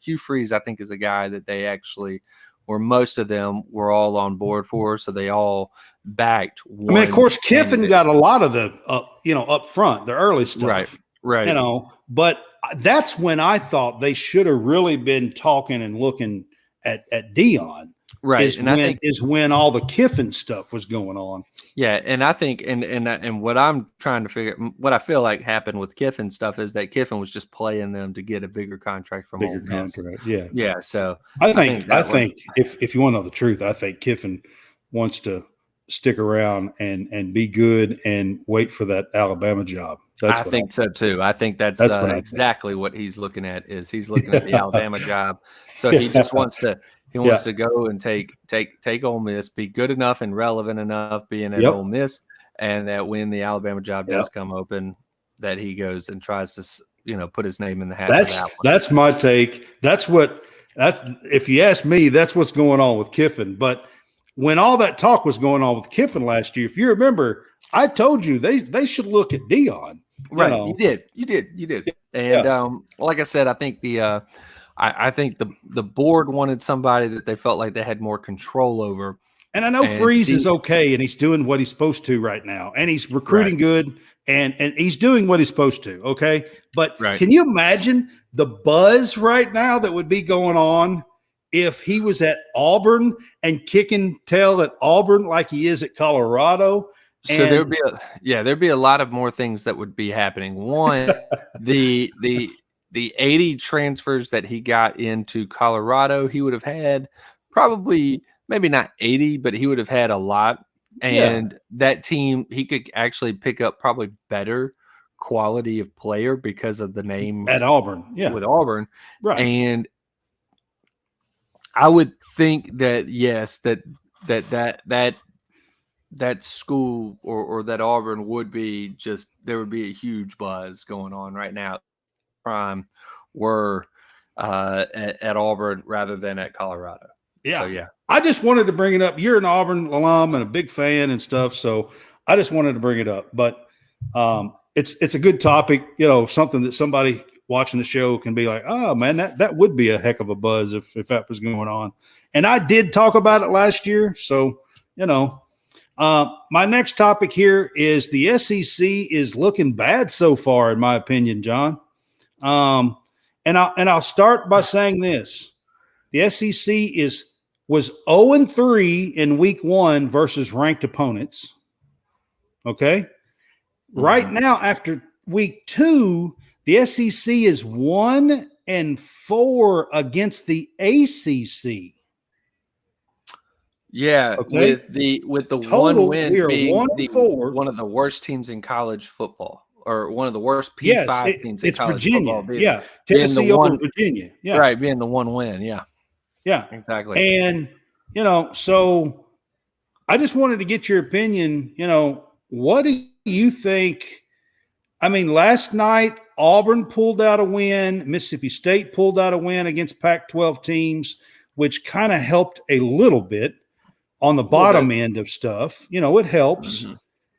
Hugh Freeze, I think, is a guy that they actually, or most of them were all on board for, so they all backed one. I mean, of course, Kiffin got a lot of the up front, the early stuff, right. You know, but that's when I thought they should have really been talking and looking at Deion. Right, I think is when all the Kiffin stuff was going on. Yeah, and I think and what I'm trying to figure, what I feel like happened with Kiffin stuff is that Kiffin was just playing them to get a bigger contract from Ole Miss. Yeah. So I think if you want to know the truth, I think Kiffin wants to stick around and be good and wait for that Alabama job. I think so too. I think that's exactly what he's looking at. Is he's looking at the Alabama job, so he just wants to. He wants to go and take Ole Miss, be good enough and relevant enough being at Ole Miss, and that when the Alabama job does come open, that he goes and tries to put his name in the hat. That's my take. That's what If you ask me, that's what's going on with Kiffin. But when all that talk was going on with Kiffin last year, if you remember, I told you they should look at Dion. Right. You did. And Yeah. like I said, I think I think the board wanted somebody that they felt like they had more control over. And I know Freeze is okay, and he's doing what he's supposed to right now, and he's recruiting good, and he's doing what he's supposed to. Okay, but can you imagine the buzz right now that would be going on if he was at Auburn and kicking tail at Auburn like he is at Colorado? So there'd be a lot of more things that would be happening. One, the 80 transfers that he got into Colorado, he would have had probably maybe not 80, but he would have had a lot. And that team, he could actually pick up probably better quality of player because of the name at Auburn. Yeah, with Auburn, right. And I would think that yes, that school or that Auburn would be just, there would be a huge buzz going on right now. Prime were at Auburn rather than at Colorado. Yeah. So, yeah. I just wanted to bring it up. You're an Auburn alum and a big fan and stuff, so I just wanted to bring it up. But it's a good topic, something that somebody watching the show can be like, oh, man, that would be a heck of a buzz if that was going on. And I did talk about it last year, so, my next topic here is the SEC is looking bad so far, in my opinion, John. And I'll start by saying this. The SEC was 0-3 in week 1 versus ranked opponents. Okay. Mm-hmm. Right now, after week 2, the SEC is 1-4 against the ACC. Yeah, okay. with the total, one win being one of the worst teams in college football, or one of the worst P5 teams in college Virginia. football. Yeah, Tennessee over Virginia. Yeah, right, being the one win. Yeah, exactly. And so I just wanted to get your opinion. What do you think? I mean, last night Auburn pulled out a win. Mississippi State pulled out a win against Pac-12 teams, which kind of helped a little bit on the bottom end of stuff. It helps. Mm-hmm.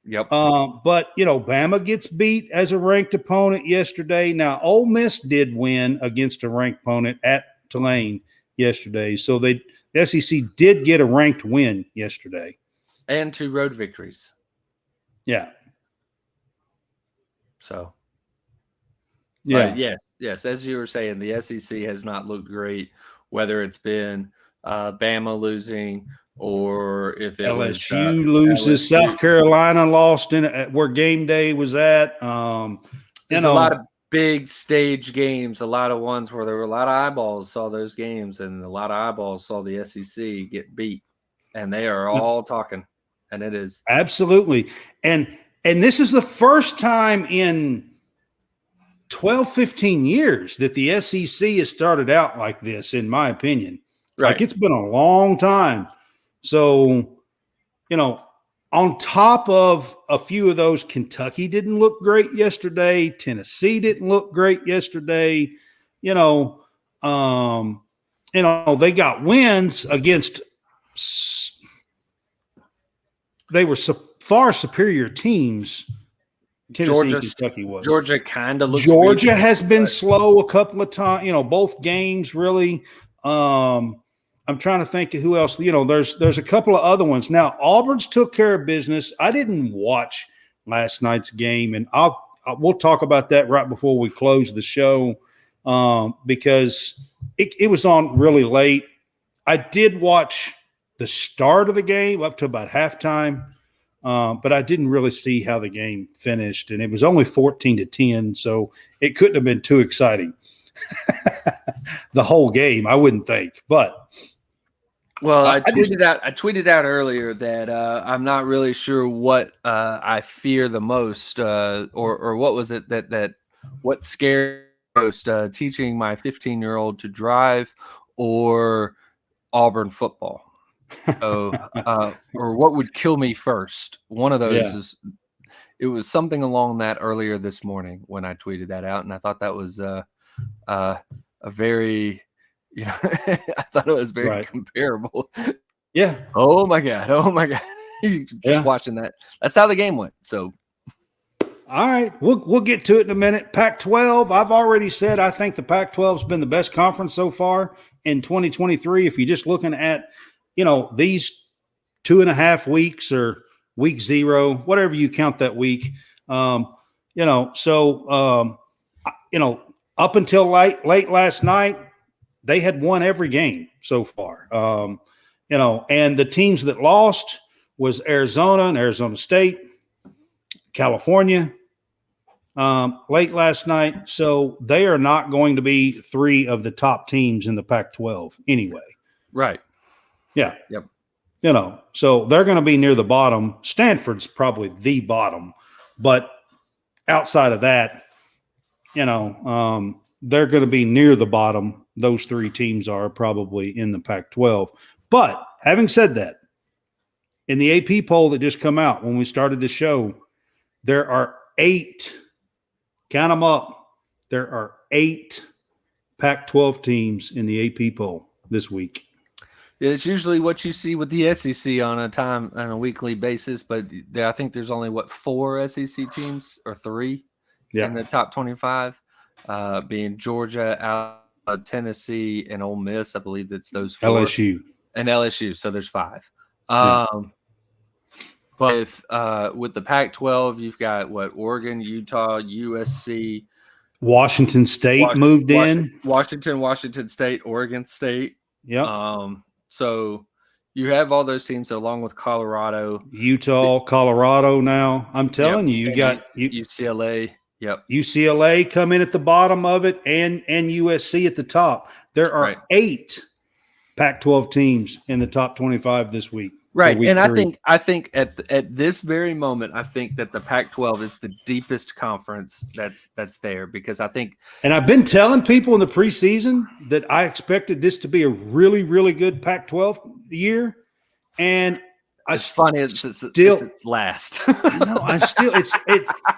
Yep. But Bama gets beat as a ranked opponent yesterday. Now, Ole Miss did win against a ranked opponent at Tulane yesterday. So the SEC did get a ranked win yesterday. And 2 road victories. Yeah. So, yeah. But yes. As you were saying, the SEC has not looked great, whether it's been Bama losing or if it LSU loses, LSU. South Carolina lost where game day was at. There's a lot of big stage games, a lot of ones where there were a lot of eyeballs saw those games, and a lot of eyeballs saw the SEC get beat, and they are all talking, and it is absolutely. And this is the first time in 12, 15 years that the SEC has started out like this, in my opinion. Right. Like, it's been a long time. So, on top of a few of those, Kentucky didn't look great yesterday. Tennessee didn't look great yesterday. They got wins against they were far superior teams. Tennessee and Kentucky was. Georgia kind of looks. Georgia has been slow a couple of times. Both games really. I'm trying to think of who else. There's a couple of other ones. Now, Auburn's took care of business. I didn't watch last night's game, and we'll talk about that right before we close the show because it was on really late. I did watch the start of the game up to about halftime, but I didn't really see how the game finished, and it was only 14-10, so it couldn't have been too exciting. The whole game, I wouldn't think, but. Well, I tweeted out earlier that I'm not really sure what I fear the most, or what was it that what scared most, teaching my 15-year-old to drive or Auburn football. So, or what would kill me first? One of those it was something along that earlier this morning when I tweeted that out, and I thought that was a very You know, I thought it was very Right. comparable. Yeah. Oh my God. Just watching that. That's how the game went. So All right, we'll get to it in a minute. Pac-12, I've already said I think the Pac-12's been the best conference so far in 2023. If you're just looking at, these 2.5 weeks or week 0, whatever you count that week, up until late last night, they had won every game so far. And the teams that lost was Arizona and Arizona State, California, late last night. So they are not going to be 3 of the top teams in the Pac-12 anyway. right. Yeah. Yep. So they're going to be near the bottom. Stanford's probably the bottom, but outside of that, they're going to be near the bottom. Those 3 teams are probably in the Pac-12. But having said that, in the AP poll that just come out when we started the show, there are 8, count them up, there are 8 Pac-12 teams in the AP poll this week. It's usually what you see with the SEC on a weekly basis, but I think there's only 4 SEC teams or 3 in the top 25, being Georgia, Tennessee, and Ole Miss. I believe it's those 4. LSU. And LSU, so there's 5. Yeah. But with the Pac-12, you've got Oregon, Utah, USC, Washington State moved in. Washington State, Oregon State. Yeah. So you have all those teams along with Colorado, Utah, Colorado. Now I'm telling you got UCLA. Yep. UCLA come in at the bottom of it, and USC at the top. There are 8 Pac-12 teams in the top 25 this week. Right, and I think at this very moment, I think that the Pac-12 is the deepest conference that's there, because I think. And I've been telling people in the preseason that I expected this to be a really, really good Pac-12 year, and it's funny it's last. I know.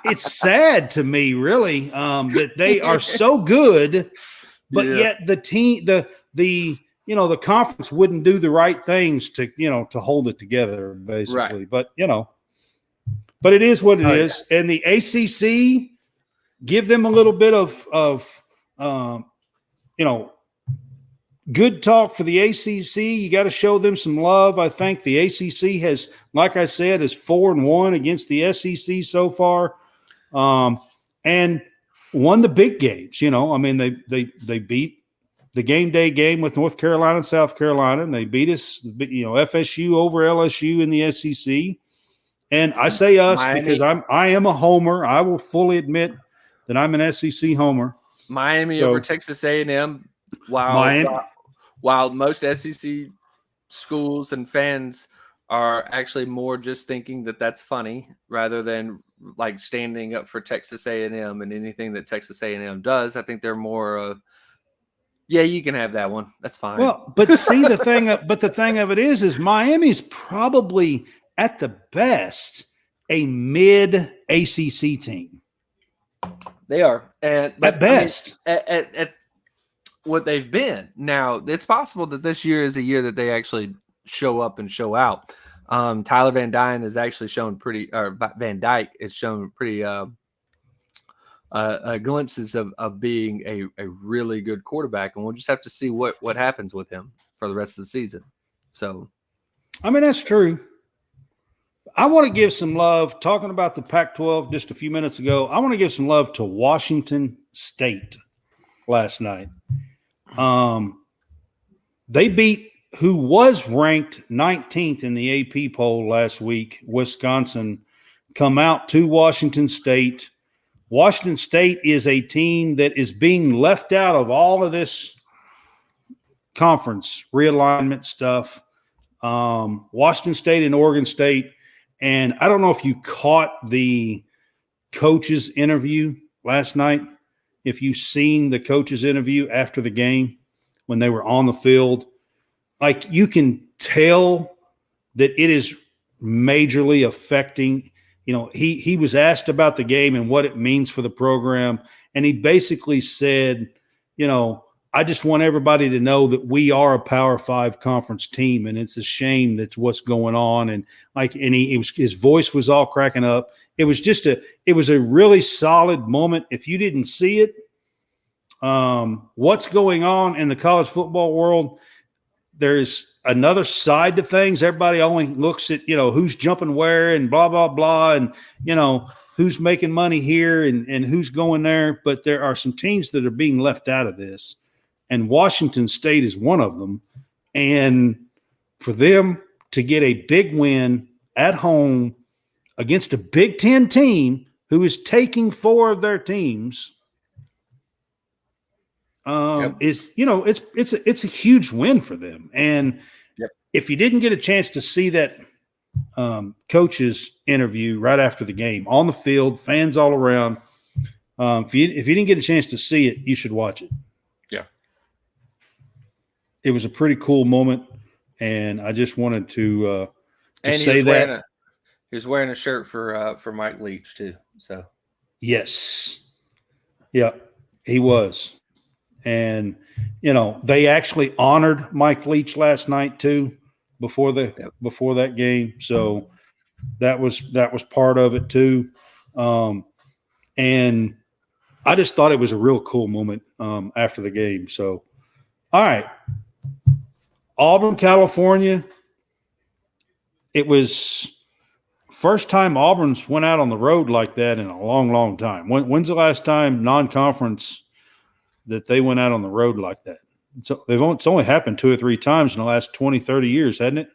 It's sad to me, really, that they are so good, but yet the team the conference wouldn't do the right things to hold it together, basically. Right. But it is what it is. Yeah. And the ACC, give them a little bit of good talk for the ACC. You got to show them some love. I think the ACC has, like I said, is 4-1 against the SEC so far, and won the big games. They beat the game day game with North Carolina and South Carolina, and they beat us, FSU over LSU in the SEC. And I say us Miami, because I am a homer. I will fully admit that I'm an SEC homer. Miami over Texas A&M. While most SEC schools and fans are actually more just thinking that that's funny rather than like standing up for Texas A&M and anything that Texas A&M does, I think they're more of. Yeah, you can have that one. That's fine. Well, but see the thing of it is Miami's probably at the best a mid ACC team. They are, at best. At what they've been. Now, it's possible that this year is a year that they actually show up and show out. Tyler Van Dyke has actually shown Van Dyke has shown pretty glimpses of being a really good quarterback, and we'll just have to see what happens with him for the rest of the season. So, I mean, that's true. I want to give some love, talking about the Pac-12 just a few minutes ago, I want to give some love to Washington State last night. They beat who was ranked 19th in the AP poll last week, Wisconsin, come out to Washington State. Washington State is a team that is being left out of all of this conference realignment stuff. Washington State and Oregon State. And I don't know if you caught the coach's interview last night, if you've seen the coach's interview after the game when they were on the field. Like, you can tell that it is majorly affecting. He was asked about the game and what it means for the program, and he basically said, I just want everybody to know that we are a Power 5 conference team, and it's a shame that's what's going on. And his voice was all cracking up. It was a really solid moment. If you didn't see it, what's going on in the college football world, there's another side to things. Everybody only looks at, who's jumping where and blah, blah, blah. And, who's making money here and who's going there. But there are some teams that are being left out of this. And Washington State is one of them. And for them to get a big win at home against a Big Ten team who is taking 4 of their teams is, it's a huge win for them. And if you didn't get a chance to see that coach's interview right after the game on the field, fans all around, if you didn't get a chance to see it, you should watch it. It was a pretty cool moment, and I just wanted to say that. He was wearing a shirt for Mike Leach too. So yes, yeah, he was, and they actually honored Mike Leach last night too before that game. So that was part of it too, and I just thought it was a real cool moment after the game. So, all right. Auburn, California. It was first time Auburn's went out on the road like that in a long, long time. When's the last time non-conference that they went out on the road like that? So it's only happened 2 or 3 times in the last 20, 30 years, hasn't it?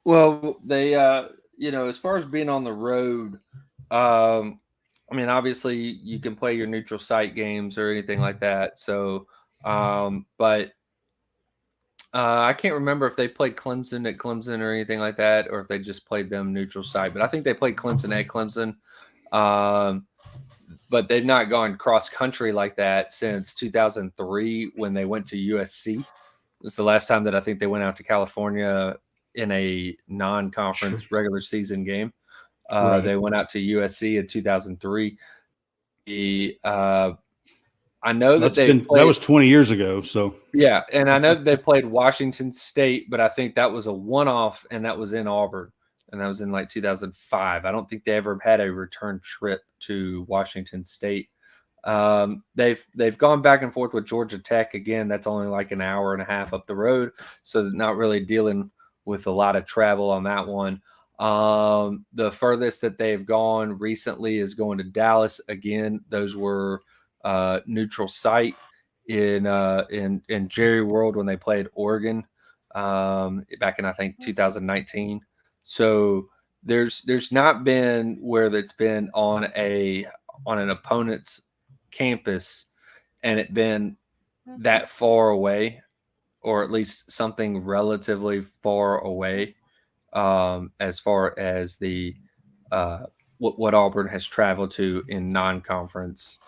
Well, they, as far as being on the road, obviously you can play your neutral site games or anything like that. So, but I can't remember if they played Clemson at Clemson or anything like that, or if they just played them neutral site. But I think they played Clemson at Clemson. But they've not gone cross country like that since 2003 when they went to USC. It's the last time that I think they went out to California in a non-conference regular season game. Right. They went out to USC in 2003. I know that that was 20 years ago. So yeah, and I know that they played Washington State, but I think that was a one-off, and that was in Auburn, and that was in like 2005. I don't think they ever had a return trip to Washington State. They've gone back and forth with Georgia Tech again. That's only like an hour and a half up the road, so not really dealing with a lot of travel on that one. The furthest that they've gone recently is going to Dallas again. Those were neutral site in Jerry World when they played Oregon back in I think 2019. So there's not been where it's been on an opponent's campus and it been that far away, or at least something relatively far away as far as the what Auburn has traveled to in non-conference,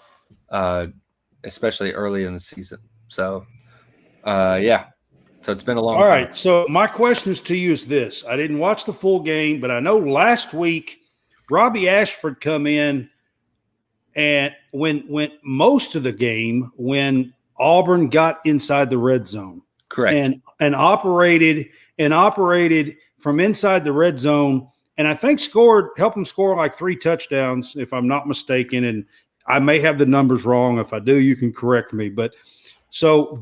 especially early in the season. So, so it's been a long time. All right. So my questions to you is this. I didn't watch the full game, but I know last week Robbie Ashford come in and went most of the game when Auburn got inside the red zone. Correct. And operated from inside the red zone, and I think helped him score like 3 touchdowns, if I'm not mistaken. And I may have the numbers wrong. If I do, you can correct me. But so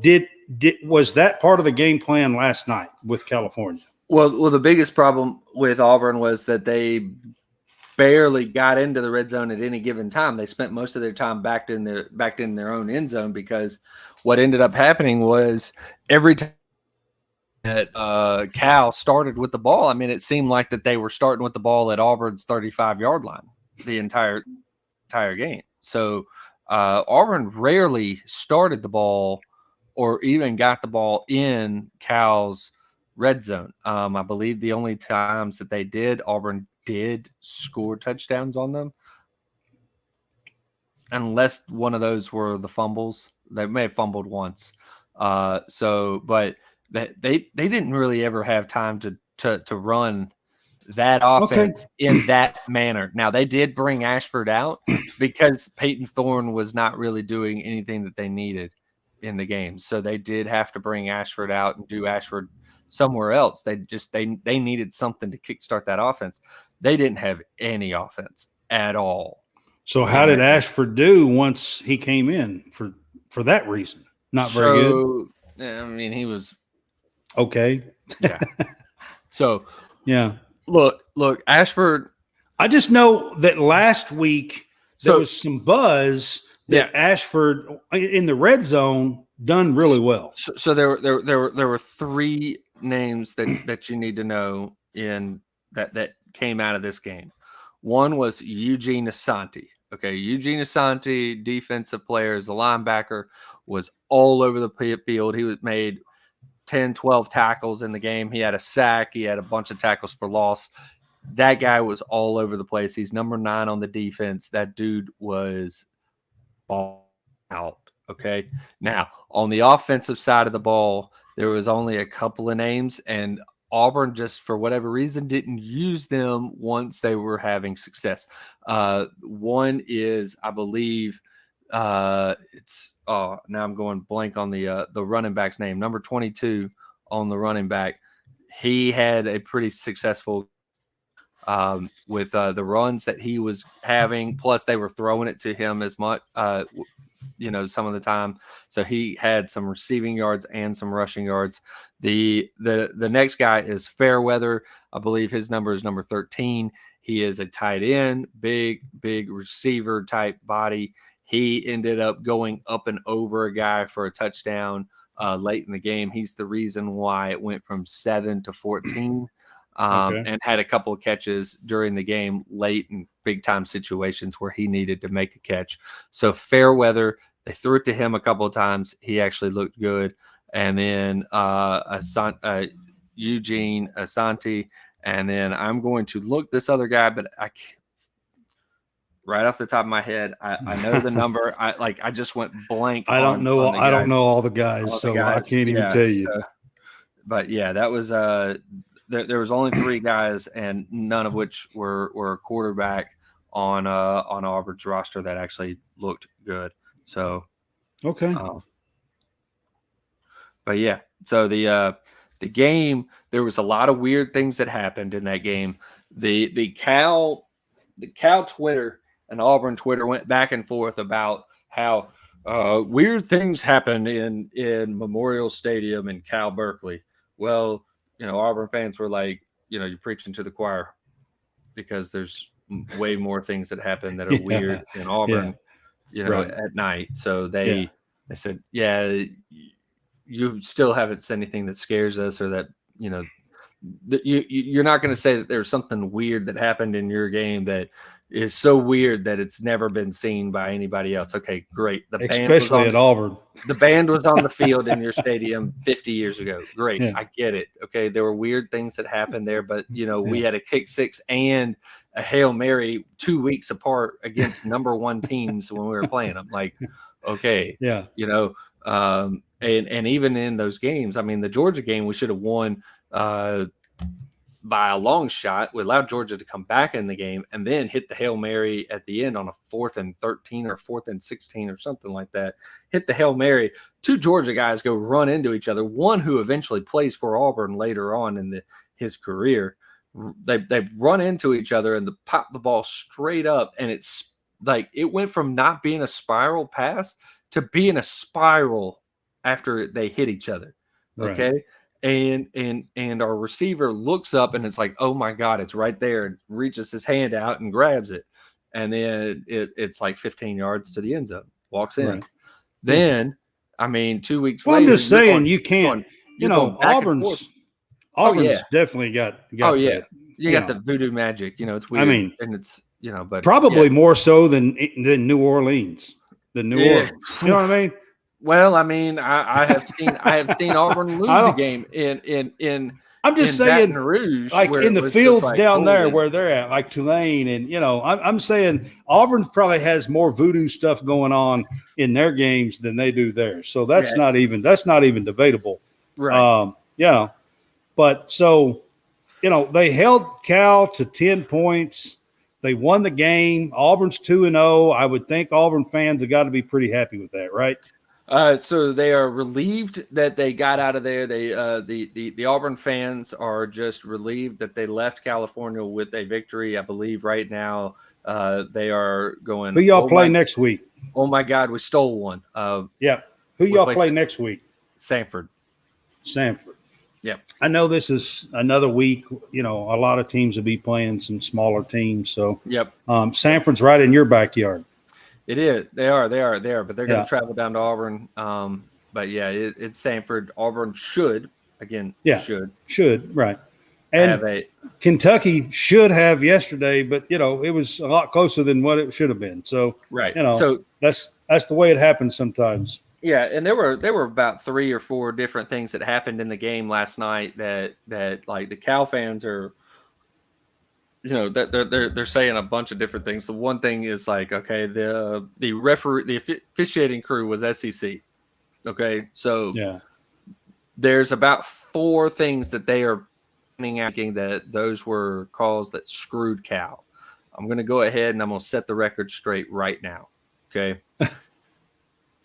was that part of the game plan last night with California? Well, the biggest problem with Auburn was that they barely got into the red zone at any given time. They spent most of their time backed in their own end zone, because what ended up happening was every time that Cal started with the ball, I mean, it seemed like that they were starting with the ball at Auburn's 35-yard line the entire game. So Auburn rarely started the ball or even got the ball in Cal's red zone. I believe the only times that they did, Auburn did score touchdowns on them, unless one of those were the fumbles. They may have fumbled once. But they didn't really ever have time to run that offense in that manner. Now, they did bring Ashford out because Peyton Thorne was not really doing anything that they needed in the game. So they did have to bring Ashford out and do Ashford somewhere else. They needed something to kickstart that offense. They didn't have any offense at all. So how did Ashford do once he came in for that reason? Not very good. I mean, he was okay. Yeah. So yeah. Look, Ashford. I just know that last week there was some buzz that Ashford in the red zone done really well. So there were three names that you need to know in that came out of this game. One was Eugene Asante. Okay, Eugene Asante, defensive player, as a linebacker, was all over the field. He was made 10, 12 tackles in the game. He had a sack. He had a bunch of tackles for loss. That guy was all over the place. He's number 9 on the defense. That dude was ball out. Okay. Now, on the offensive side of the ball, there was only a couple of names, and Auburn just, for whatever reason, didn't use them once they were having success. One is, I believe, now I'm going blank on the running back's name. Number 22 on the running back. He had a pretty successful with the runs that he was having. Plus, they were throwing it to him as much, some of the time. So he had some receiving yards and some rushing yards. The next guy is Fairweather. I believe his number is number 13. He is a tight end, big receiver type body. He ended up going up and over a guy for a touchdown late in the game. He's the reason why it went from 7 to 14. And had a couple of catches during the game late in big time situations where he needed to make a catch. So Fairweather, they threw it to him a couple of times. He actually looked good. And then Eugene Asante. And then I'm going to look this other guy, but I can't, right off the top of my head, I know the number. I just went blank. I don't know all the guys, I can't even tell you. But yeah, that was there was only 3 guys, and none of which were a quarterback on Auburn's roster that actually looked good. So, okay. But yeah, so the game, there was a lot of weird things that happened in that game. The Cal Twitter and Auburn Twitter went back and forth about how weird things happened in Memorial Stadium in Cal Berkeley. Well, Auburn fans were like, you're preaching to the choir, because there's way more things that happen that are weird in Auburn, at night. So they said, you still haven't said anything that scares us, or that, you're not going to say that there's something weird that happened in your game that is so weird that it's never been seen by anybody else. Okay, great. Especially at Auburn. The band was on the field in your stadium 50 years ago. Great. I get it. Okay, there were weird things that happened there, but, we had a kick 6 and a Hail Mary 2 weeks apart against number 1 teams when we were playing them. Like, okay. Yeah. And even in those games, I mean, the Georgia game, we should have won by a long shot. We allowed Georgia to come back in the game and then hit the Hail Mary at the end on a 4th and 13 or 4th and 16 or something like that. Hit the Hail Mary. 2 Georgia guys go run into each other. One who eventually plays for Auburn later on in his career. They run into each other and pop the ball straight up. And it's like, it went from not being a spiral pass to being a spiral after they hit each other. Okay. Right. And our receiver looks up and it's like, oh my God, it's right there, and reaches his hand out and grabs it. And then it's like 15 yards to the end zone, walks in. Right. Then, I mean, 2 weeks later. I'm just saying, you can't, Auburn's definitely got you got the voodoo magic, it's weird. I mean, and it's, but probably more so than New Orleans, Orleans. You know what I mean? Well, I mean, I have seen Auburn lose a game in I'm just saying, Baton Rouge, like in the fields down there where they're at, like Tulane, and I'm saying Auburn probably has more voodoo stuff going on in their games than they do there. So that's not even debatable, right? But so they held Cal to 10 points. They won the game. Auburn's 2-0. I would think Auburn fans have got to be pretty happy with that, right? So they are relieved that they got out of there. They the Auburn fans are just relieved that they left California with a victory. I believe right now they are going. Who y'all play next week? Oh my God, we stole one. Yeah. Who y'all play next week? Sanford. Yep. I know this is another week. You know, a lot of teams will be playing some smaller teams. So yep. Sanford's right in your backyard. It is. They are. But they're going to travel down to Auburn. But yeah, it's Sanford. Auburn should right. And Kentucky should have yesterday, but you know it was a lot closer than what it should have been. So right. You know, so that's the way it happens sometimes. Yeah, and there were about 3 or 4 different things that happened in the game last night that like the Cal fans are. You know that they're saying a bunch of different things. The one thing is like, okay, the referee, the officiating crew was SEC. Okay, so there's about 4 things that they are pointing out that those were calls that screwed Cal. I'm going to go ahead and I'm going to set the record straight right now. Okay.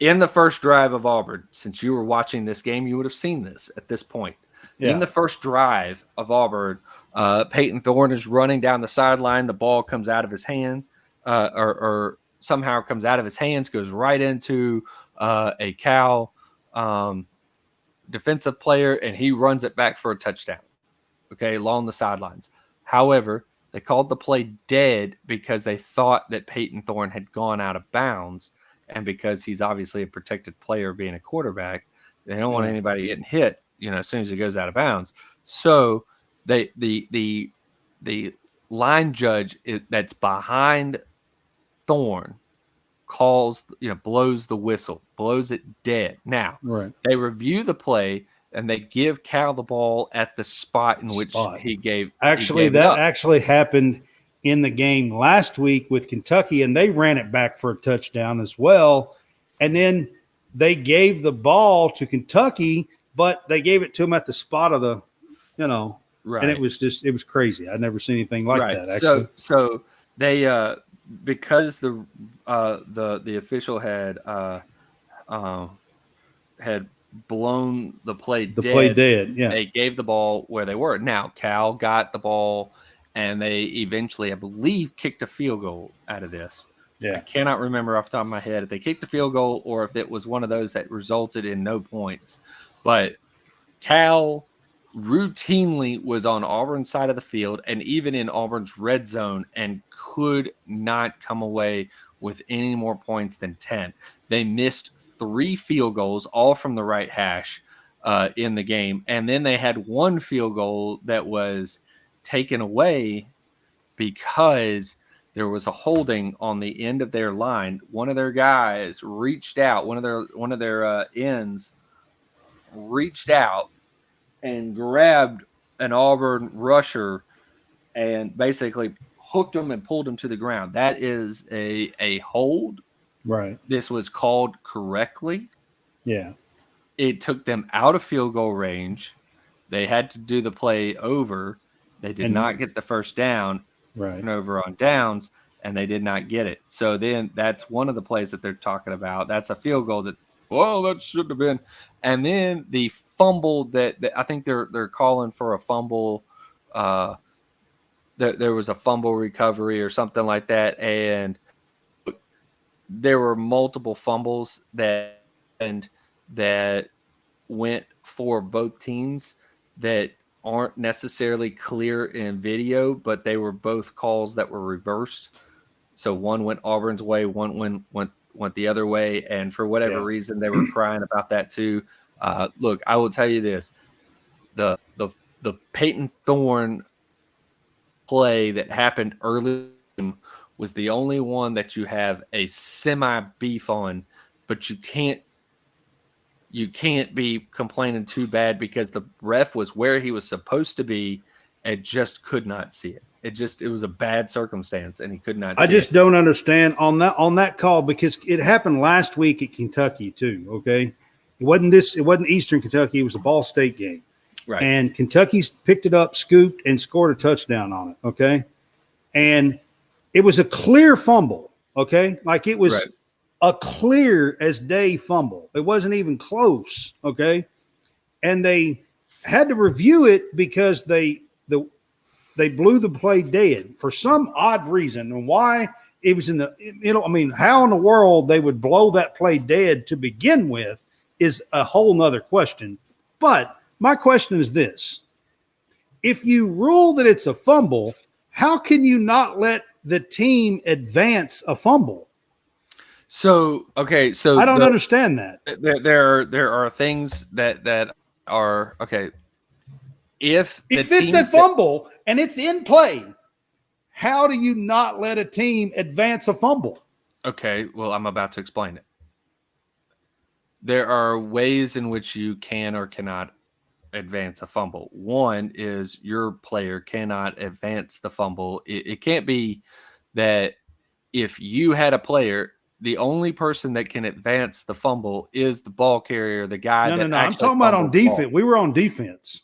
In the first drive of Auburn, since you were watching this game, you would have seen this at this point. Yeah. In the first drive of Auburn, Peyton Thorne is running down the sideline. The ball comes out of his hand, or somehow comes out of his hands, goes right into a Cal defensive player, and he runs it back for a touchdown. Okay, along the sidelines. However, they called the play dead because they thought that Peyton Thorne had gone out of bounds, and because he's obviously a protected player, being a quarterback, they don't want anybody getting hit. You know, as soon as he goes out of bounds. So the line judge that's behind Thorne blows the whistle, blows it dead. Now, they review the play and they give Cal the ball at the spot in which he gave. Actually, that actually happened in the game last week with Kentucky, and they ran it back for a touchdown as well. And then they gave the ball to Kentucky, but they gave it to them at the spot of the, and it was crazy. I'd never seen anything like that. Actually. So they because the official had blown the play dead. Yeah, they gave the ball where they were. Now Cal got the ball, and they eventually, I believe, kicked a field goal out of this. Yeah, I cannot remember off the top of my head if they kicked a field goal or if it was one of those that resulted in no points. But Cal routinely was on Auburn's side of the field and even in Auburn's red zone and could not come away with any more points than 10. They missed 3 field goals, all from the right hash in the game. And then they had 1 field goal that was taken away because there was a holding on the end of their line. One of their guys reached out, one of their ends reached out and grabbed an Auburn rusher and basically hooked him and pulled him to the ground. That is a hold. Right. This was called correctly. Yeah. It took them out of field goal range. They had to do the play over. They did not get the first down. Right. And over on downs, and they did not get it. So then that's one of the plays that they're talking about. That's a field goal that, that should have been. And then the fumble that I think they're calling for a fumble. There was a fumble recovery or something like that, and there were multiple fumbles that went for both teams that aren't necessarily clear in video, but they were both calls that were reversed. So one went Auburn's way, one went the other way, and for whatever reason, they were crying about that too. Look, I will tell you this: the Peyton Thorne play that happened early was the only one that you have a semi beef on, but you can't be complaining too bad because the ref was where he was supposed to be and just could not see it. It was a bad circumstance and he could not see it. I just don't understand on that call because it happened last week at Kentucky too, okay? It wasn't Eastern Kentucky, it was a Ball State game. Right. And Kentucky picked it up, scooped, and scored a touchdown on it, okay? And it was a clear fumble, okay? Like it was a clear as day fumble. It wasn't even close, okay? And they had to review it because they blew the play dead for some odd reason. And why it was how in the world they would blow that play dead to begin with is a whole nother question. But my question is this. If you rule that it's a fumble, how can you not let the team advance a fumble? So I don't understand that. There are things that are okay. If it's a fumble and it's in play, how do you not let a team advance a fumble? Okay, well, I'm about to explain it. There are ways in which you can or cannot advance a fumble. One is your player cannot advance the fumble. It can't be that if you had a player, the only person that can advance the fumble is the ball carrier, the guy. No. I'm talking about on defense. We were on defense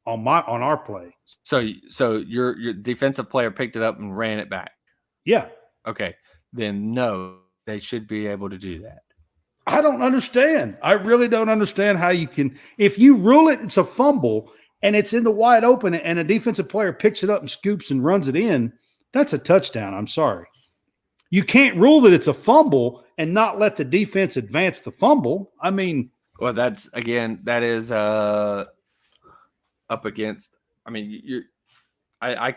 on our play. So your defensive player picked it up and ran it back. Yeah. Okay. Then no, they should be able to do that. I don't understand. I really don't understand how you can, if you rule it's a fumble and it's in the wide open and a defensive player picks it up and scoops and runs it in, that's a touchdown. I'm sorry. You can't rule that it's a fumble and not let the defense advance the fumble. I mean, well, that is up against. I mean, I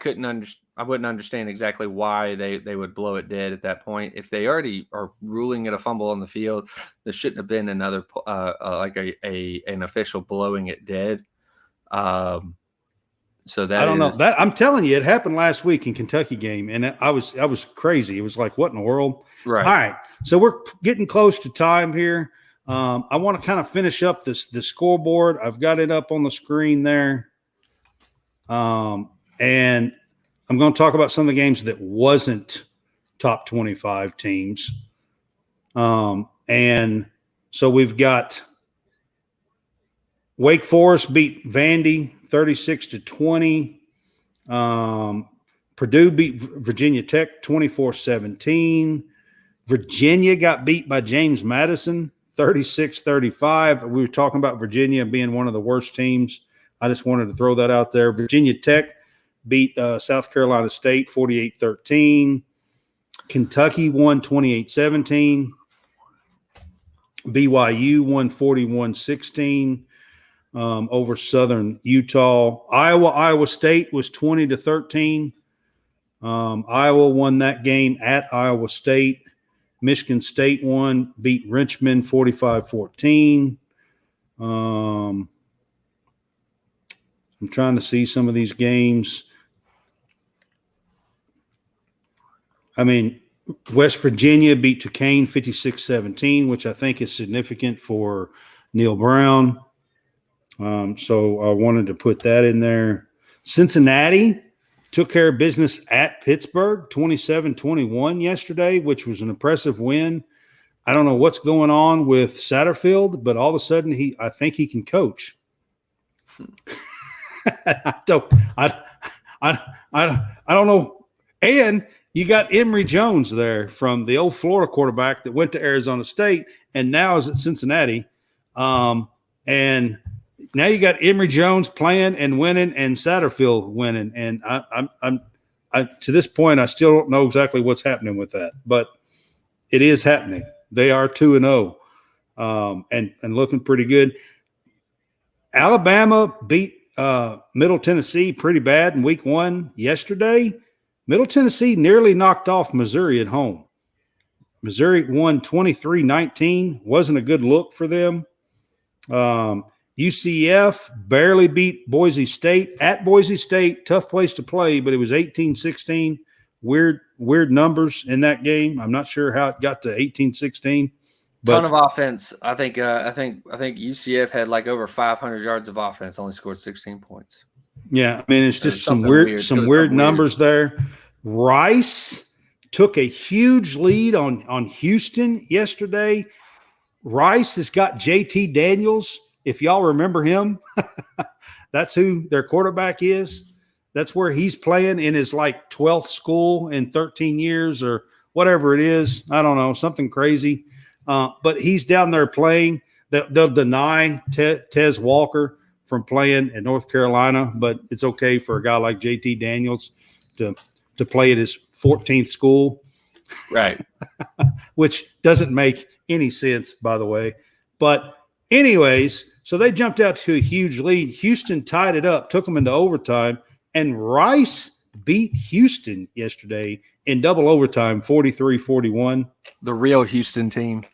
wouldn't understand exactly why they would blow it dead at that point. If they already are ruling it a fumble on the field, there shouldn't have been another like an official blowing it dead. So that I don't know that I'm telling you, it happened last week in Kentucky game, and I was crazy. It was like, what in the world? Right. All right. So we're getting close to time here. I want to kind of finish up the scoreboard. I've got it up on the screen there. And I'm going to talk about some of the games that wasn't top 25 teams. And so we've got Wake Forest beat Vandy 36-20. Purdue beat Virginia Tech 24-17. Virginia got beat by James Madison 36-35. We were talking about Virginia being one of the worst teams. I just wanted to throw that out there. Virginia Tech beat South Carolina State 48-13. Kentucky won 28-17. BYU won 41-16 over Southern Utah. Iowa State was 20-13. Iowa won that game at Iowa State. Michigan State beat Richmond 45-14. I'm trying to see some of these games. I mean, West Virginia beat Duquesne 56-17, which I think is significant for Neil Brown. So I wanted to put that in there. Cincinnati took care of business at Pittsburgh 27-21 yesterday, which was an impressive win. I don't know what's going on with Satterfield, but all of a sudden I think he can coach. I don't know. And you got Emory Jones there from the old Florida quarterback that went to Arizona State and now is at Cincinnati. And now you got Emory Jones playing and winning and Satterfield winning. And I'm to this point, I still don't know exactly what's happening with that, but it is happening. They are 2-0 and looking pretty good. Alabama beat Middle Tennessee pretty bad in week 1 yesterday. Middle Tennessee nearly knocked off Missouri at home. Missouri won 23-19. Wasn't a good look for them. UCF barely beat Boise State at Boise State. Tough place to play, but it was 18-16. Weird numbers in that game. I'm not sure how it got to 18-16. Ton of offense. I think UCF had like over 500 yards of offense. Only scored 16 points. Yeah, I mean it's just some weird numbers there. Rice took a huge lead on Houston yesterday. Rice has got JT Daniels. If y'all remember him, that's who their quarterback is. That's where he's playing in his like 12th school in 13 years or whatever it is. I don't know, something crazy. but he's down there playing. They'll deny Tez Walker from playing at North Carolina, but it's okay for a guy like JT Daniels to play at his 14th school. Right. Which doesn't make any sense, by the way. But anyways, so they jumped out to a huge lead. Houston tied it up, took them into overtime, and Rice beat Houston yesterday in double overtime, 43-41. The real Houston team.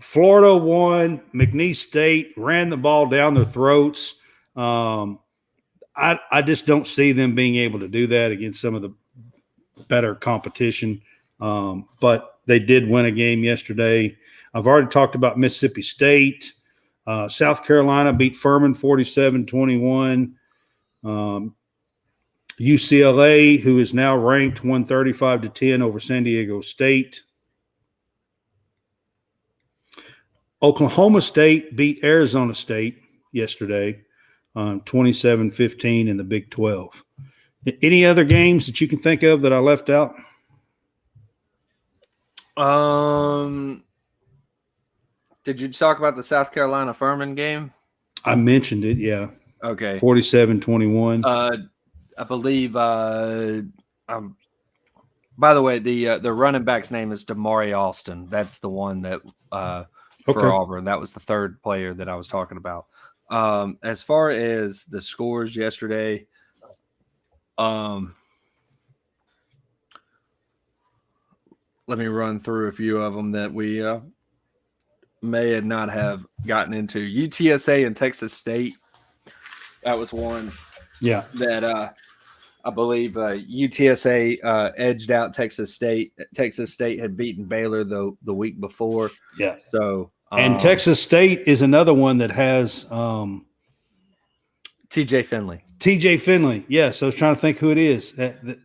Florida won. McNeese State ran the ball down their throats. I just don't see them being able to do that against some of the better competition. But they did win a game yesterday. I've already talked about Mississippi State. South Carolina beat Furman 47-21. UCLA, who is now ranked 135-10 over San Diego State. Oklahoma State beat Arizona State yesterday, 27-15 in the Big 12. Any other games that you can think of that I left out? Did you talk about the South Carolina Furman game? I mentioned it, yeah. Okay. 47-21. I believe by the way, the running back's name is Damari Alston. That's the one that for Auburn. That was the third player that I was talking about. As far as the scores yesterday, let me run through a few of them that we may not have gotten into. UTSA and Texas State. That was one. Yeah. That I believe UTSA edged out Texas State. Texas State had beaten Baylor the week before. Yeah. So and Texas State is another one that has TJ Finley. TJ Finley. Yes, I was trying to think who it is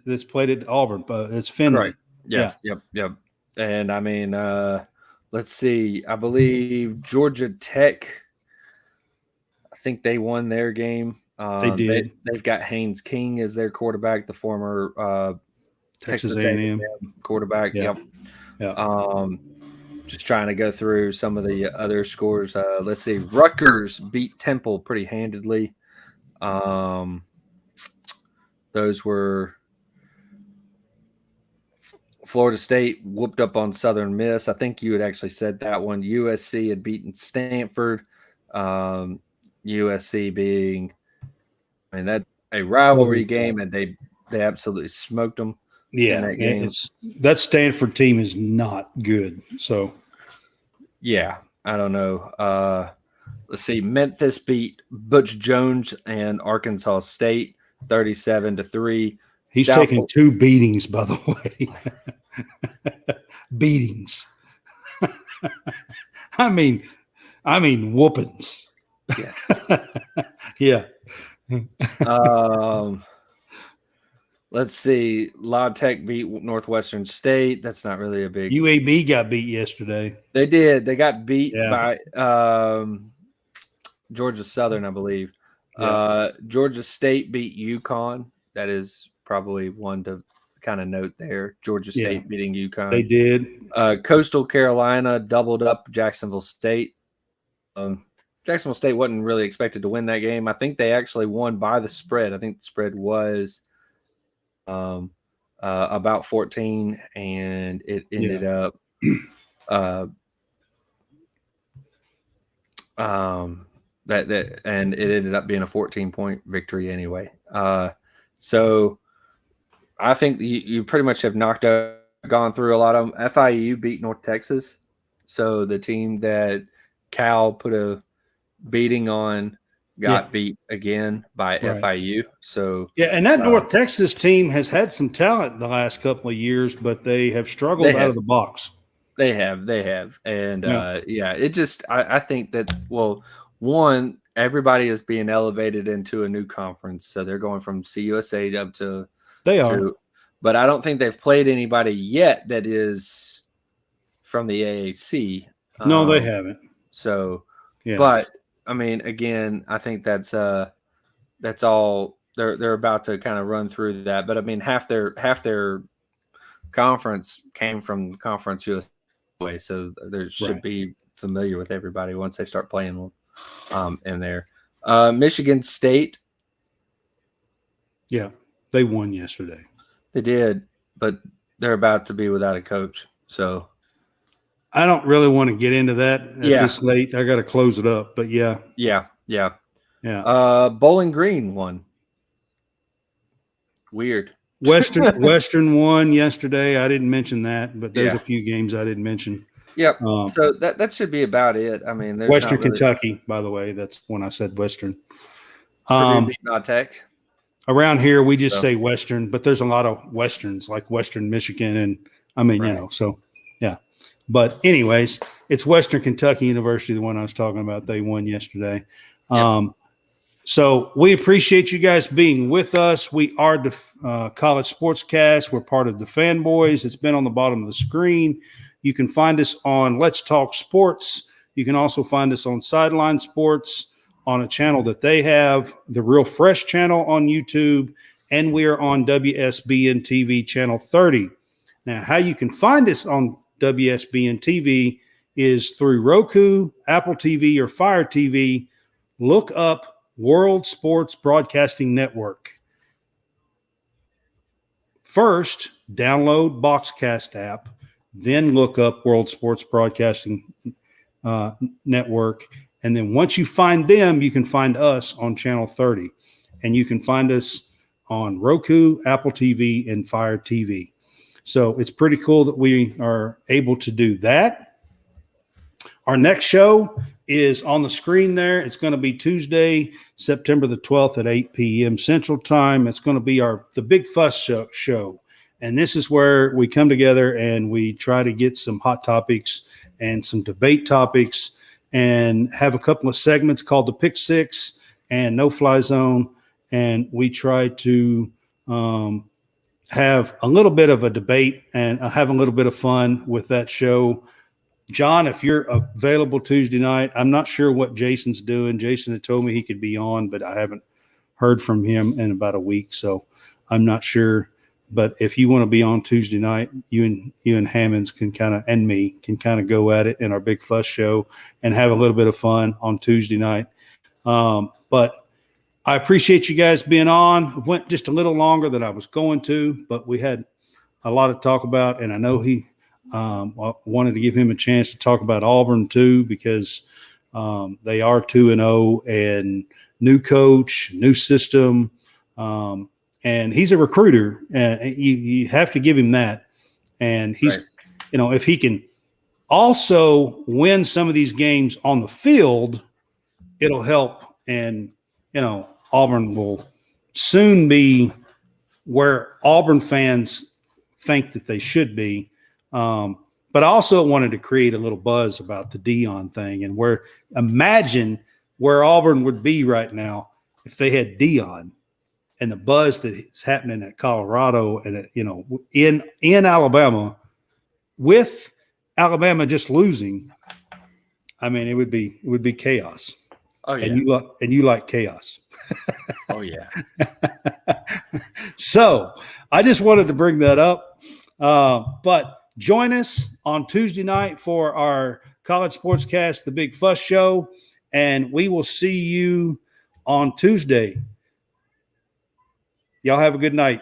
that's played at Auburn, but it's Finley. Right. Yeah. Yep. And I mean, let's see. I believe Georgia Tech. I think they won their game. They did. They've got Haynes King as their quarterback, the former Texas A&M quarterback. Yeah. Yep. Just trying to go through some of the other scores. Let's see. Rutgers beat Temple pretty handedly. Those were Florida State whooped up on Southern Miss. I think you had actually said that one. USC had beaten Stanford. USC being, I mean, that a rivalry game, and they absolutely smoked them. Yeah, in that game. That Stanford team is not good. So, yeah, I don't know. Let's see. Memphis beat Butch Jones and Arkansas State 37-3. He's taking 2 beatings, by the way. Beatings. I mean whoopings. Yes. Yeah. Let's see. La Tech beat Northwestern State. That's not really a big. UAB got beat yesterday. They did. They got beat by Georgia Southern, I believe. Yeah. Georgia State beat UConn. That is probably one to kind of note there. Georgia State beating UConn. They did. Coastal Carolina doubled up Jacksonville State. Jacksonville State wasn't really expected to win that game. I think they actually won by the spread. I think the spread was about 14, and it ended up and it ended up being a 14-point victory anyway. So I think you pretty much have gone through a lot of them. FIU beat North Texas, so the team that Cal put a beating on got beat again by FIU. So and that North Texas team has had some talent the last couple of years, but they have struggled out of the box. They have, and it just I think that one, everybody is being elevated into a new conference, so they're going from CUSA up to but I don't think they've played anybody yet that is from the AAC. No, they haven't. So, but I mean, again, I think that's all they're about to kind of run through that. But I mean, half their conference came from Conference USA, so they should be familiar with everybody once they start playing in there. Michigan State. Yeah, they won yesterday. They did, but they're about to be without a coach. So I don't really want to get into that at this late. I got to close it up, but yeah. Bowling Green won. Weird. Western won yesterday. I didn't mention that, but there's a few games I didn't mention. Yep. So that should be about it. I mean, there's Western Kentucky, by the way. That's when I said Western. Purdue beat not Tech. Around here, we just say Western, but there's a lot of Westerns like Western Michigan, and I mean, so yeah. But anyways, it's Western Kentucky University, the one I was talking about. They won yesterday. Yep. So we appreciate you guys being with us. We are the College SportsCast. We're part of the Fanboys. It's been on the bottom of the screen. You can find us on Let's Talk Sports. You can also find us on Sideline Sports on a channel that they have, the Real Fresh channel on YouTube, and we are on WSBN TV channel 30. Now, how you can find us on WSBN TV is through Roku, Apple TV, or Fire TV. Look up World Sports Broadcasting Network. First, download Boxcast app, then look up World Sports Broadcasting Network. And then once you find them, you can find us on channel 30. And you can find us on Roku, Apple TV, and Fire TV. So it's pretty cool that we are able to do that. Our next show is on the screen there. It's going to be Tuesday, September the 12th at 8 p.m. Central Time. It's going to be the Big Fuss show. And this is where we come together and we try to get some hot topics and some debate topics and have a couple of segments called the Pick Six and No Fly Zone. And we try to have a little bit of a debate and have a little bit of fun with that show. John, if you're available Tuesday night, I'm not sure what Jason's doing. Jason had told me he could be on, but I haven't heard from him in about a week, so I'm not sure. But if you want to be on Tuesday night, you and Hammonds can and me can go at it in our Big Fuss show and have a little bit of fun on Tuesday night. But I appreciate you guys being on. It went just a little longer than I was going to, but we had a lot to talk about, and I know he wanted to give him a chance to talk about Auburn too, because they are 2-0 and new coach, new system. And he's a recruiter, and you have to give him that. And he's, if he can also win some of these games on the field, it'll help. And, Auburn will soon be where Auburn fans think that they should be. But I also wanted to create a little buzz about the Deion thing and imagine where Auburn would be right now if they had Deion. And the buzz that is happening at Colorado and in Alabama, with Alabama just losing, I mean it would be chaos. Oh yeah, and you like chaos. Oh yeah. So I just wanted to bring that up. But join us on Tuesday night for our College SportsCast, the Big Fuss Show, and we will see you on Tuesday. Y'all have a good night.